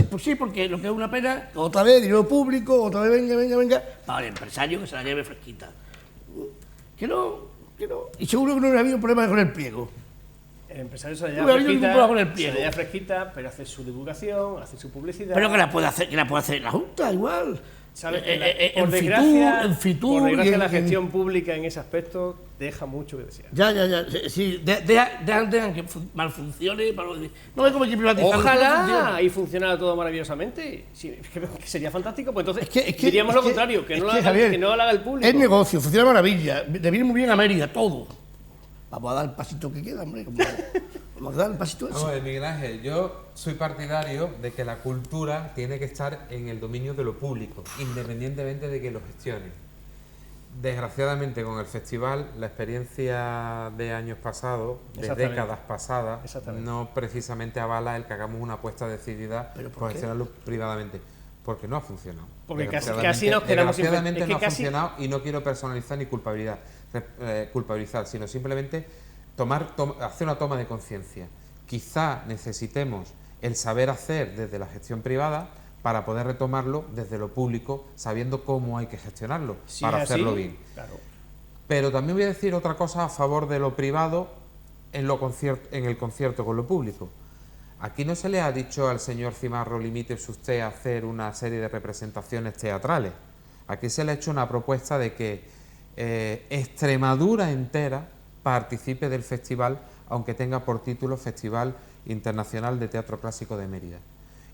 pues sí, porque lo que es una pena, otra vez dinero público, otra vez venga, para el empresario que se la lleve fresquita. Que no. Y seguro que no ha habido problemas con el pliego. El empresario se la lleva fresquita, pero hace su divulgación, hace su publicidad. Pero que la puede hacer la Junta igual. ¿Sabes? Por desgracia, la gestión pública en ese aspecto deja mucho que desear. Ya. Sí, dejan que mal funcione. No es como que privatizar. Ojalá y funcionara todo maravillosamente. Sí, que sería fantástico. Pues entonces diríamos lo contrario, que no lo haga el público. Es negocio, funciona maravilla. Le viene muy bien a Mérida todo. Vamos a dar el pasito que queda, hombre. Vamos a dar el pasito ese. No, Miguel Ángel, yo soy partidario de que la cultura tiene que estar en el dominio de lo público, independientemente de que lo gestione. Desgraciadamente, con el festival, la experiencia de años pasados, de décadas pasadas, no precisamente avala el que hagamos una apuesta decidida por gestionarlo privadamente. Porque no ha funcionado. Porque casi nos quedamos sin... Desgraciadamente no ha funcionado y no quiero personalizar ni culpabilizar, sino simplemente hacer una toma de conciencia. Quizá necesitemos el saber hacer desde la gestión privada para poder retomarlo desde lo público, sabiendo cómo hay que gestionarlo, para hacerlo bien. Claro. Pero también voy a decir otra cosa a favor de lo privado en el concierto con lo público. Aquí no se le ha dicho al señor Cimarro, limítese usted a hacer una serie de representaciones teatrales. Aquí se le ha hecho una propuesta de que Extremadura entera participe del festival, aunque tenga por título Festival Internacional de Teatro Clásico de Mérida.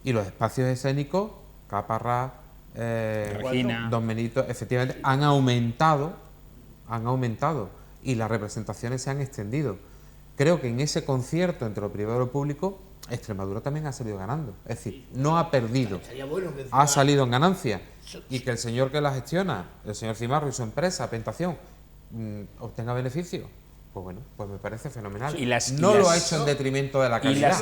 Y los espacios escénicos, Caparrós, Regina, Don Benito, efectivamente han aumentado y las representaciones se han extendido. Creo que en ese concierto entre lo privado y lo público, Extremadura también ha salido ganando. Es decir, no ha perdido, ha salido en ganancia. Y que el señor que la gestiona, el señor Cimarro y su empresa, Pentación, obtenga beneficio, pues bueno, pues me parece fenomenal. No lo ha hecho en detrimento de la calidad.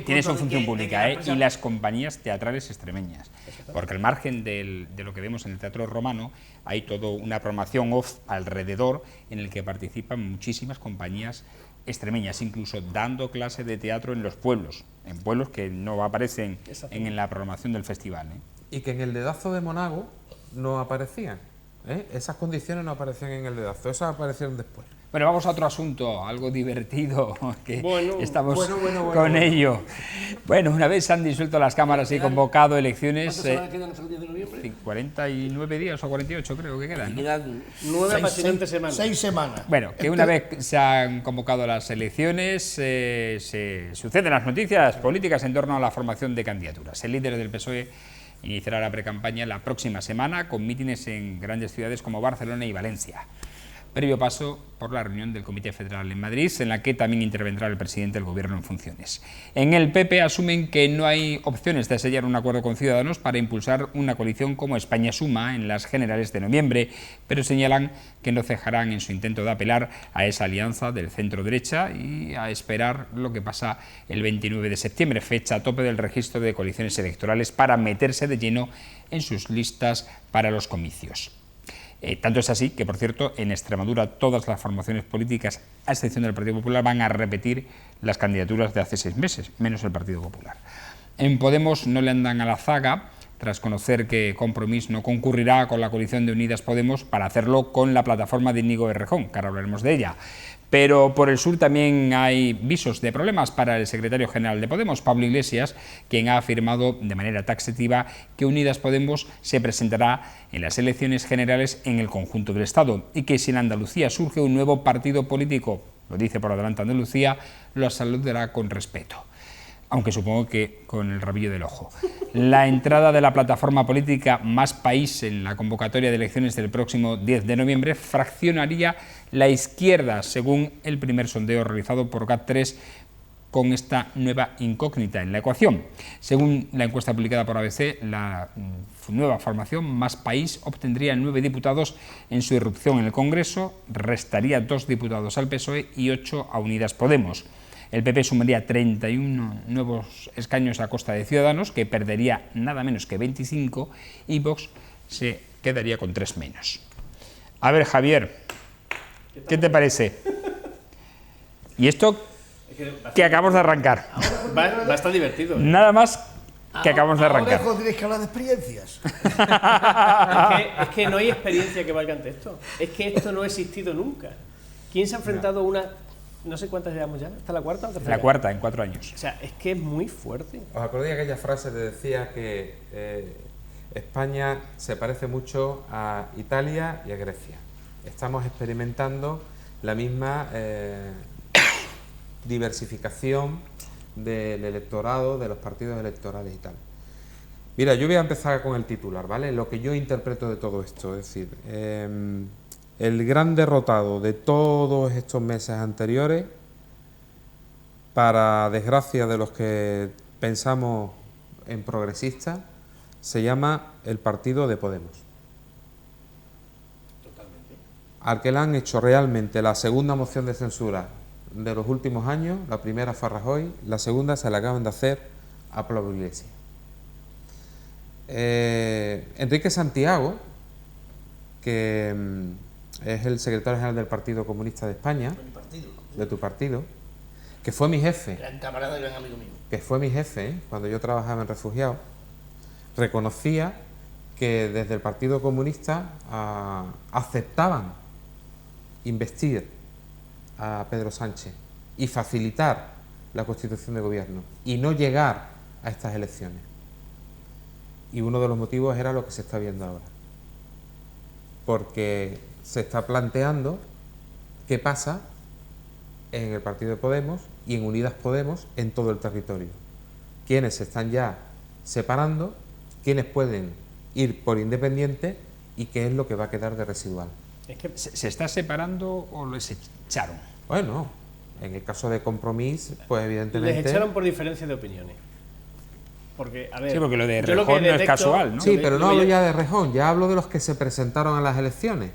Tiene su función pública, y las compañías teatrales extremeñas. Porque al margen de lo que vemos en el Teatro Romano, hay toda una programación off alrededor en el que participan muchísimas compañías extremeñas, incluso dando clase de teatro en los pueblos, en pueblos que no aparecen en la programación del festival. Y que en el dedazo de Monago no aparecían. Esas condiciones no aparecían en el dedazo, esas aparecieron después. Bueno, vamos a otro asunto, algo divertido, que estamos con ello. Bueno, una vez se han disuelto las cámaras y convocado elecciones... ¿Cuántas semanas quedan hasta el 10 de noviembre? 49 días o 48 creo que quedan, ¿no? Quedan 9 apasionantes semanas. 6 semanas. Bueno, que una vez se han convocado las elecciones, se suceden las noticias políticas en torno a la formación de candidaturas. El líder del PSOE iniciará la precampaña la próxima semana con mítines en grandes ciudades como Barcelona y Valencia. Previo paso por la reunión del Comité Federal en Madrid, en la que también intervendrá el presidente del Gobierno en funciones. En el PP asumen que no hay opciones de sellar un acuerdo con Ciudadanos para impulsar una coalición como España Suma en las generales de noviembre, pero señalan que no cejarán en su intento de apelar a esa alianza del centro-derecha y a esperar lo que pasa el 29 de septiembre, fecha tope del registro de coaliciones electorales, para meterse de lleno en sus listas para los comicios. Tanto es así que, por cierto, en Extremadura todas las formaciones políticas, a excepción del Partido Popular, van a repetir las candidaturas de hace 6 meses, menos el Partido Popular. En Podemos no le andan a la zaga, tras conocer que Compromís no concurrirá con la coalición de Unidas Podemos para hacerlo con la plataforma de Íñigo Errejón, que ahora hablaremos de ella. Pero por el sur también hay visos de problemas para el secretario general de Podemos, Pablo Iglesias, quien ha afirmado de manera taxativa que Unidas Podemos se presentará en las elecciones generales en el conjunto del Estado y que si en Andalucía surge un nuevo partido político, lo dice por adelante Andalucía, lo saludará con respeto, aunque supongo que con el rabillo del ojo. La entrada de la plataforma política Más País en la convocatoria de elecciones del próximo 10 de noviembre fraccionaría la izquierda, según el primer sondeo realizado por GAT3, con esta nueva incógnita en la ecuación. Según la encuesta publicada por ABC, la nueva formación Más País obtendría 9 diputados en su irrupción en el Congreso, restaría 2 diputados al PSOE y 8 a Unidas Podemos. El PP sumaría 31 nuevos escaños a costa de Ciudadanos, que perdería nada menos que 25, y Vox se quedaría con 3 menos. A ver, Javier, ¿qué te parece? Y esto que acabamos de arrancar. Va a estar divertido. Nada más que acabamos de arrancar. Ahora tienes que hablar de experiencias. Es que no hay experiencia que valga ante esto. Es que esto no ha existido nunca. ¿Quién se ha enfrentado a una... No sé cuántas llevamos ya, ¿esta es la cuarta o tercera? La cuarta, en 4 años. O sea, es que es muy fuerte. ¿Os acordáis de aquella frase que decía que España se parece mucho a Italia y a Grecia? Estamos experimentando la misma diversificación del electorado, de los partidos electorales y tal. Mira, yo voy a empezar con el titular, ¿vale? Lo que yo interpreto de todo esto, es decir, el gran derrotado de todos estos meses anteriores, para desgracia de los que pensamos en progresistas, se llama el partido de Podemos. Totalmente. Al que le han hecho realmente la segunda moción de censura de los últimos años. La primera fue a Rajoy, la segunda se la acaban de hacer a Pablo Iglesias. Enrique Santiago, que es el secretario general del Partido Comunista de España, de tu partido, que fue mi jefe, Gran camarada y gran amigo mío. que fue mi jefe cuando yo trabajaba en Refugiados, reconocía que desde el Partido Comunista aceptaban investir a Pedro Sánchez y facilitar la constitución de gobierno y no llegar a estas elecciones. Y uno de los motivos era lo que se está viendo ahora, porque se está planteando qué pasa en el partido de Podemos y en Unidas Podemos en todo el territorio. Quiénes se están ya separando, quiénes pueden ir por independiente y qué es lo que va a quedar de residual. Es que ¿Se está separando o les echaron? Bueno, en el caso de Compromís, pues evidentemente... les echaron por diferencia de opiniones. Porque, a ver, Sí, porque lo de yo lo que Rejón no es detecto- casual, ¿no? Sí, pero no hablo yo- ya de Rejón, ya hablo de los que se presentaron a las elecciones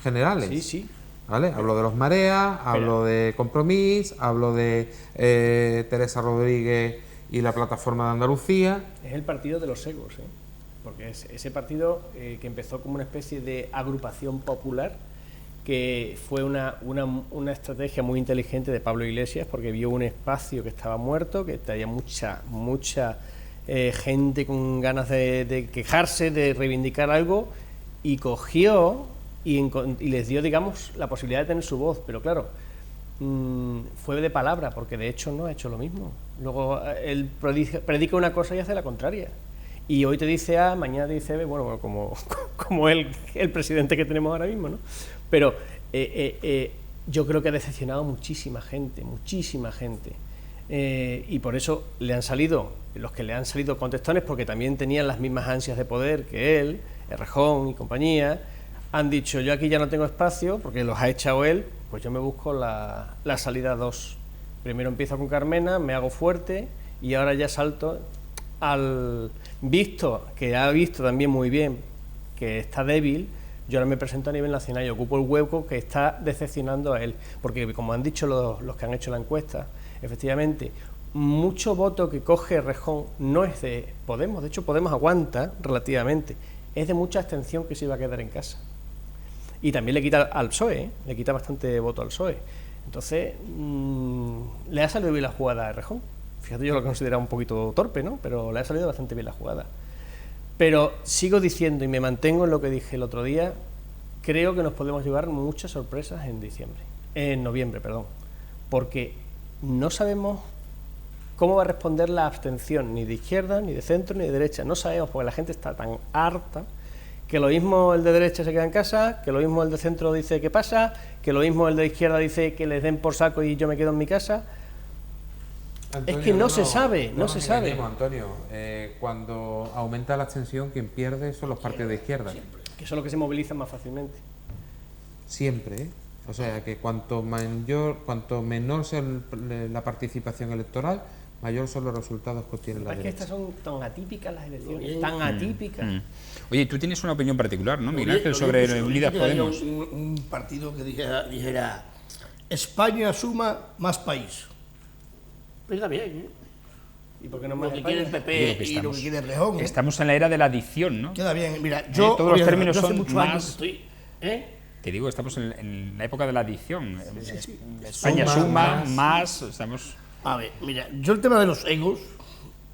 generales. Sí, sí. ¿Vale? Hablo de los Marea, hablo de Compromís, hablo de Teresa Rodríguez y la Plataforma de Andalucía. Es el partido de los egos, ¿eh? Porque es ese partido que empezó como una especie de agrupación popular, que fue una estrategia muy inteligente de Pablo Iglesias, porque vio un espacio que estaba muerto, que tenía mucha gente con ganas de quejarse, de reivindicar algo, y cogió y les dio, digamos, la posibilidad de tener su voz. Pero claro, fue de palabra, porque de hecho no ha hecho lo mismo. Luego él predica una cosa y hace la contraria. Y hoy te dice A, mañana te dice B, bueno, como el presidente que tenemos ahora mismo, ¿no? Pero yo creo que ha decepcionado muchísima gente, muchísima gente. y por eso los que le han salido contestones, porque también tenían las mismas ansias de poder que él, Errejón y compañía, han dicho: yo aquí ya no tengo espacio, porque los ha echado él, pues yo me busco la salida 2. Primero empiezo con Carmena, me hago fuerte, y ahora ya salto al visto, que ha visto también muy bien que está débil. Yo ahora me presento a nivel nacional y ocupo el hueco que está decepcionando a él, porque como han dicho los que han hecho la encuesta, efectivamente, mucho voto que coge Errejón no es de Podemos, de hecho Podemos aguanta relativamente, es de mucha abstención que se iba a quedar en casa. Y también le quita al PSOE, le quita bastante voto al PSOE. Entonces, le ha salido bien la jugada a Errejón. Fíjate, yo lo consideraba un poquito torpe, ¿no? Pero le ha salido bastante bien la jugada. Pero sigo diciendo, y me mantengo en lo que dije el otro día, creo que nos podemos llevar muchas sorpresas en noviembre, porque no sabemos cómo va a responder la abstención, ni de izquierda, ni de centro, ni de derecha. No sabemos, porque la gente está tan harta, que lo mismo el de derecha se queda en casa, que lo mismo el de centro dice que pasa, que lo mismo el de izquierda dice que les den por saco y yo me quedo en mi casa. Antonio, es que no se sabe. Antonio, cuando aumenta la abstención, quien pierde son los partidos de izquierda. Siempre. Que son los que se movilizan más fácilmente. Siempre, ¿eh? O sea, que cuanto menor sea la participación electoral, mayor son los resultados que obtiene la derecha. Es que estas son tan atípicas las elecciones, tan atípicas. Oye, tú tienes una opinión particular, ¿no, Miguel Ángel, sobre Unidas Podemos? Un partido que dijera España suma más país. Venga bien, ¿eh? ¿Y por qué no lo más que España? quiere el PP y lo que quiere Errejón, ¿eh? Estamos en la era de la adicción, ¿no? Queda bien, mira, yo todos los términos son muchos más... años que estoy, Te digo, estamos en la época de la adicción. Sí. España suma más, estamos... A ver, mira, yo el tema de los egos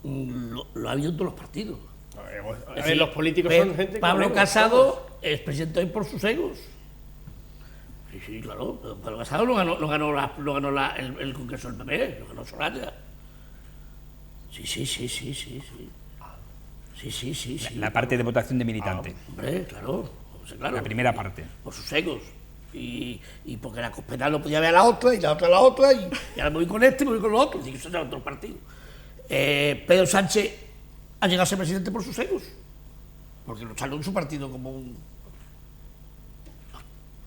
lo ha habido en todos los partidos. A ver, los políticos son gente... Pablo Casado es presidente hoy por sus egos. Sí, claro, Pablo Casado no ganó el Congreso del PP, lo ganó Soraya. Sí. La parte de votación de militante. Hombre, claro. La primera parte. Por sus egos. Y porque la Cospedal no podía ver a la otra, y la otra a la otra, y ahora me voy con este, me voy con los otros, y eso es otro partido. Pedro Sánchez ha llegado a ser presidente por sus egos, porque lo salió en su partido como un...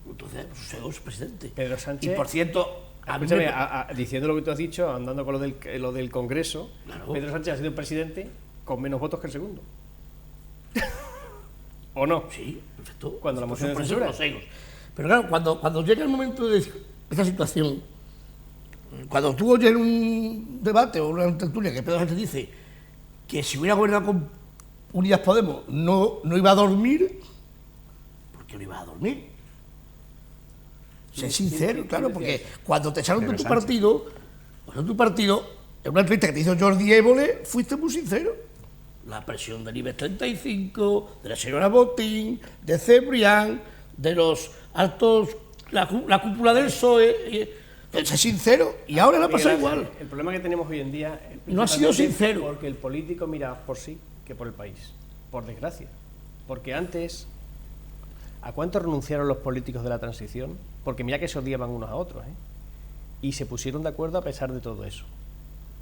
Entonces, por sus egos, presidente. Pedro Sánchez... Y por cierto... diciendo lo que tú has dicho, andando con lo del Congreso, claro. Pedro Sánchez ha sido el presidente con menos votos que el segundo. ¿O no? Sí, perfecto. Cuando la moción de censura. Los egos. Pero claro, cuando llega el momento de esta situación, cuando tú oyes un debate o una tertulia que Pedro Sánchez dice que si hubiera gobernado con Unidas Podemos no iba a dormir, ¿por qué no iba a dormir? Sé sincero, claro, porque cuando te echaron de tu partido, en una entrevista que te hizo Jordi Évole, fuiste muy sincero. La presión del IBEX 35, de la señora Botín, de Cebrián, de los altos, la cúpula del PSOE, sé sincero, y ahora le ha pasado igual. El problema que tenemos hoy en día es no ha sido sincero. Porque el político mira por sí que por el país, por desgracia. Porque antes, ¿a cuánto renunciaron los políticos de la transición? Porque mira que se odiaban unos a otros, ¿eh? Y se pusieron de acuerdo a pesar de todo eso.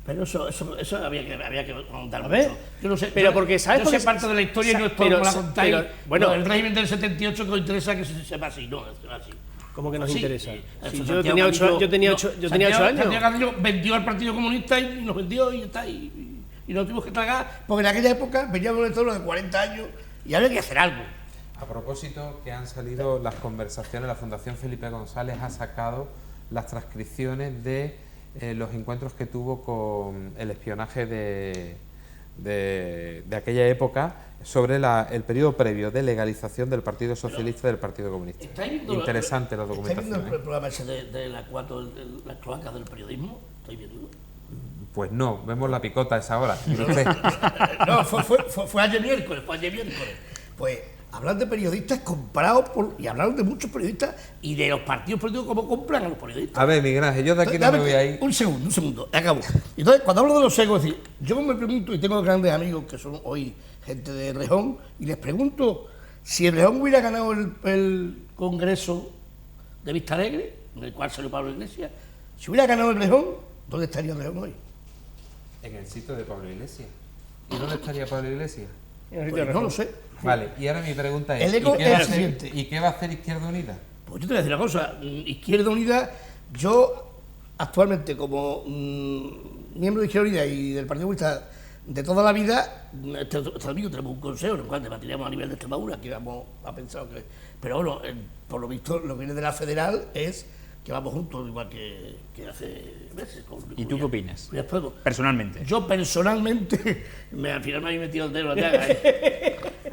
Pero eso había que contar mucho. Yo no sé, pero porque sabes, yo sé parte de la historia y no es todo como la contáis. Bueno, el régimen del 78 que os interesa que se sepa así, no, así. ¿Cómo que nos interesa? Sí, yo tenía 8 años. Santiago Castillo vendió al Partido Comunista y nos vendió y está y nos tuvimos que tragar, porque en aquella época veníamos de todos de 40 años y había que hacer algo. A propósito, que han salido las conversaciones, la Fundación Felipe González ha sacado las transcripciones de los encuentros que tuvo con el espionaje de aquella época sobre el periodo previo de legalización del Partido Socialista y del Partido Comunista. Interesante la documentación. ¿Estáis viendo el programa ese de las cloacas del periodismo? ¿Estáis viendo? Pues no, vemos la picota a esa hora. No, fue ayer miércoles. Pues hablan de periodistas comparados y hablaron de muchos periodistas y de los partidos políticos cómo compran a los periodistas. A ver, Miguel Ángel, yo de aquí no me voy a ir. Un segundo, acabo. Entonces, cuando hablo de los egos, es decir, yo me pregunto, y tengo grandes amigos que son hoy gente de Errejón, y les pregunto si Errejón hubiera ganado el Congreso de Vistalegre, en el cual salió Pablo Iglesias, si hubiera ganado Errejón, ¿dónde estaría Errejón hoy? En el sitio de Pablo Iglesias. ¿Y dónde estaría Pablo Iglesias? Pues no lo sé. Vale, y ahora mi pregunta es, El eco es el siguiente. ¿y qué va a hacer Izquierda Unida? Pues yo te voy a decir una cosa, Izquierda Unida, yo actualmente como miembro de Izquierda Unida y del Partido Comunista de toda la vida, este domingo tenemos un consejo en el cual debatiremos a nivel de Extremadura, que vamos a pensar que... Pero bueno, por lo visto, lo que viene de la federal es que vamos juntos, igual que hace meses. ¿Y tú qué opinas? Podemos. Personalmente. Yo personalmente, al final me habéis metido el dedo en la llaga,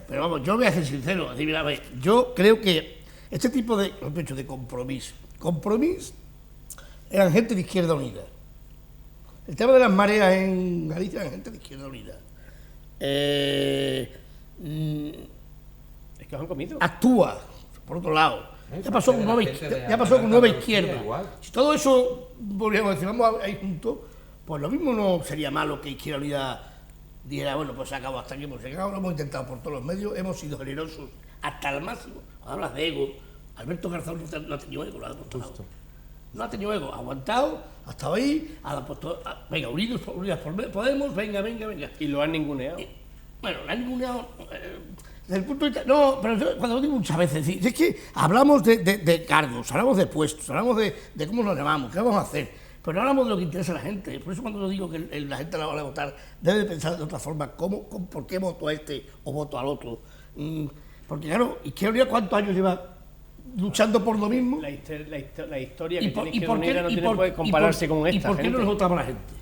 pero vamos, yo voy a ser sincero, decir, mira, yo creo que este tipo de compromiso eran gente de Izquierda Unida. El tema de las mareas en Galicia eran gente de Izquierda Unida. Es que os han comido. Actúa, por otro lado. Ya pasó con Nueva Izquierda. Si todo eso, podríamos decir, vamos a ir juntos, pues lo mismo no sería malo que Izquierda Unida dijera, bueno, pues se acabó hasta aquí hemos llegado, lo hemos intentado por todos los medios, hemos sido generosos hasta el máximo. Hablas de ego. Alberto Garzón no ha tenido ego, lo ha demostrado. No ha tenido ego, ha aguantado, ha estado ahí, ha puesto, venga, unidas Podemos, venga. Y lo han ninguneado. Bueno, lo han ninguneado. Desde el punto de vista, no, pero yo, cuando lo digo muchas veces, es que hablamos de cargos, hablamos de puestos, hablamos de cómo nos llamamos, qué vamos a hacer, pero no hablamos de lo que interesa a la gente. Por eso cuando yo digo que la gente a la hora de votar debe de pensar de otra forma, por qué voto a este o voto al otro. Porque claro, Izquierda Unida, ¿cuántos años lleva luchando por lo mismo? La historia que tiene Izquierda Unida no tiene que compararse con esta. ¿Y por qué gente? no nos votaba la gente?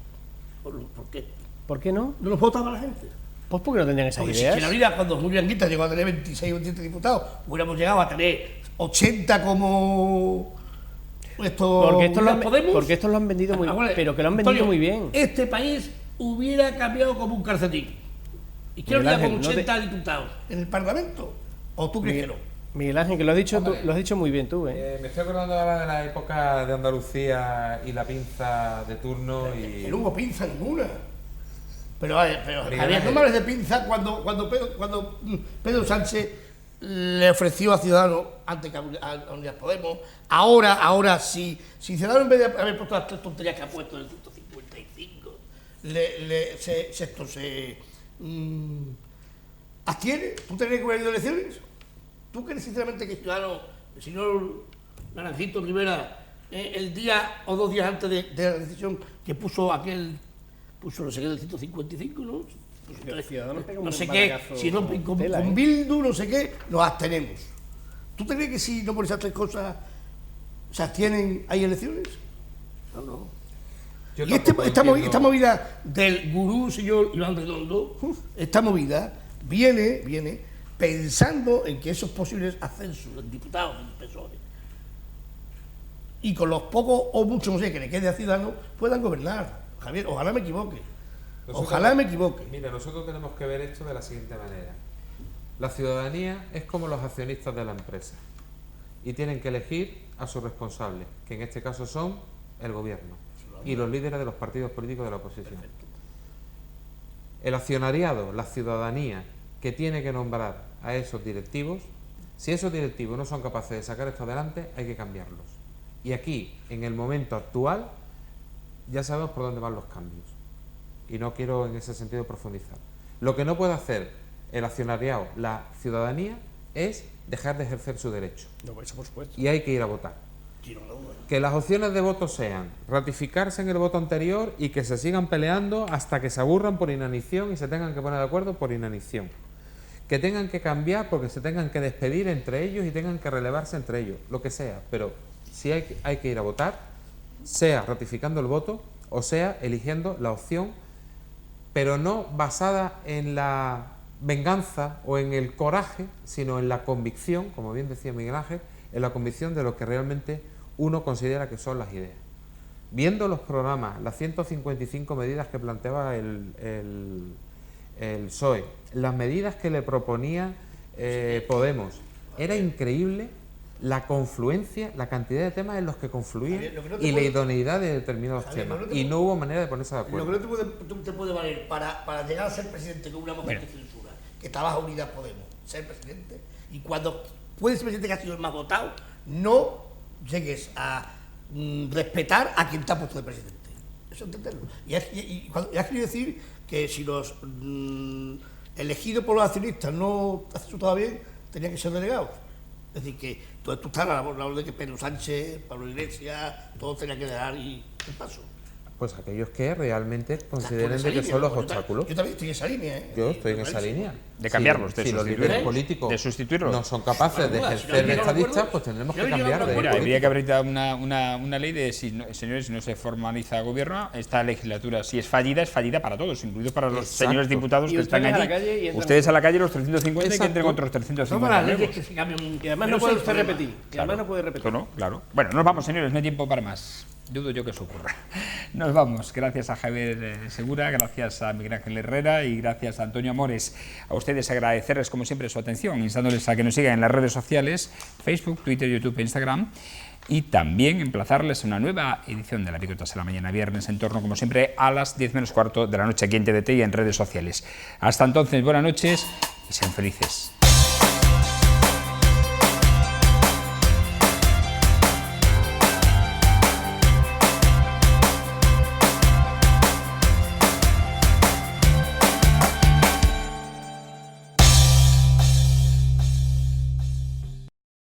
¿Por qué? ¿Por qué no? ¿No nos votaba la gente? Pues porque no tendrían esas Porque ideas. si Izquierda Unida, cuando Julio Anguita llegó a tener 26 o 27 diputados, hubiéramos llegado a tener 80 como Porque estos lo han vendido muy bien. Pero que lo han vendido muy bien. Este país hubiera cambiado como un calcetín. Izquierda Unida con 80 diputados en el Parlamento. ¿O tú crees que no? Miguel Ángel, que lo has dicho muy bien tú, ¿eh? Me estoy acordando ahora de la época de Andalucía y la pinza de turno y... Que no hubo pinza ninguna. Pero Javier, no me hables de pinza cuando Pedro Sánchez le ofreció a Ciudadanos, antes que a Unidas Podemos, ahora sí, si Ciudadanos en vez de haber puesto las tres tonterías que ha puesto en el 155, se abstiene, ¿tú tendrías que haber ido a elecciones? ¿Tú crees sinceramente que Ciudadanos, el señor Naranjito Rivera, el día o 2 días antes de la decisión que puso no sé qué del 155, ¿no? No sé qué, si no, con Bildu, no sé qué, nos abstenemos. ¿Tú te crees que si no por esas tres cosas se abstienen, hay elecciones? No. Y esta movida del gurú, señor Iván Redondo, esta movida viene pensando en que esos posibles ascensos de diputados del PSOE y con los pocos o muchos, no sé, que le quede a Ciudadanos, puedan gobernar. Javier, ojalá me equivoque. Mira, nosotros tenemos que ver esto de la siguiente manera. La ciudadanía es como los accionistas de la empresa y tienen que elegir a sus responsables, que en este caso son el gobierno y los líderes de los partidos políticos de la oposición. El accionariado, la ciudadanía, que tiene que nombrar a esos directivos, si esos directivos no son capaces de sacar esto adelante, hay que cambiarlos. Y aquí, en el momento actual, ya sabemos por dónde van los cambios. Y no quiero en ese sentido profundizar. Lo que no puede hacer el accionariado, la ciudadanía, es dejar de ejercer su derecho. No, eso por supuesto. Y hay que ir a votar. Que las opciones de voto sean ratificarse en el voto anterior y que se sigan peleando hasta que se aburran por inanición y se tengan que poner de acuerdo por inanición. Que tengan que cambiar porque se tengan que despedir entre ellos y tengan que relevarse entre ellos, lo que sea. Pero si hay que ir a votar, sea ratificando el voto o sea eligiendo la opción, pero no basada en la venganza o en el coraje, sino en la convicción, como bien decía Miguel Ángel, en la convicción de lo que realmente uno considera que son las ideas. Viendo los programas, las 155 medidas que planteaba el PSOE, las medidas que le proponía Podemos, era increíble la confluencia, la cantidad de temas en los que confluían y la idoneidad de determinados temas. Y no hubo manera de ponerse de acuerdo. Lo que no te puede valer para llegar a ser presidente con una moción de censura, que trabaja Unidas Podemos, ser presidente, y cuando puedes ser presidente que ha sido el más votado, no llegues a respetar a quien te ha puesto de presidente. Eso entenderlo. Y has querido decir que si los elegidos por los accionistas no hacen su trabajo bien, tenían que ser delegados. Es decir, que tú estás a la hora de que Pedro Sánchez, Pablo Iglesias, todos tenían que dejar y el paso. Pues aquellos que realmente consideren de que son los obstáculos. Yo también estoy en esa línea. Yo estoy en esa línea. De cambiarlos, de si los sustituirlos. líderes políticos De sustituirlos. no son capaces de ejercer de estadistas, pues tendremos que cambiar de Mira, política. habría que haber dado una ley de, señores, si no se formaliza gobierno, esta legislatura, si es fallida para todos, incluidos para los Exacto. señores diputados Y que están ustedes a la allí. calle y entran Ustedes a la calle los 350 y que entren Exacto. otros 350 No para las nuevos. leyes que se cambian. Que además no puede usted repetir. Que además no puede repetir. ¿No? Claro. Bueno, nos vamos, señores, no hay tiempo para más. Dudo yo que eso ocurra. Nos vamos. Gracias a Javier Segura, gracias a Miguel Ángel Herrera y gracias a Antonio Amores. A ustedes agradecerles, como siempre, su atención, instándoles a que nos sigan en las redes sociales, Facebook, Twitter, YouTube e Instagram. Y también emplazarles a una nueva edición de La Picota de la mañana viernes, en torno, como siempre, a las 10 menos cuarto de la noche aquí en TDT y en redes sociales. Hasta entonces, buenas noches y sean felices.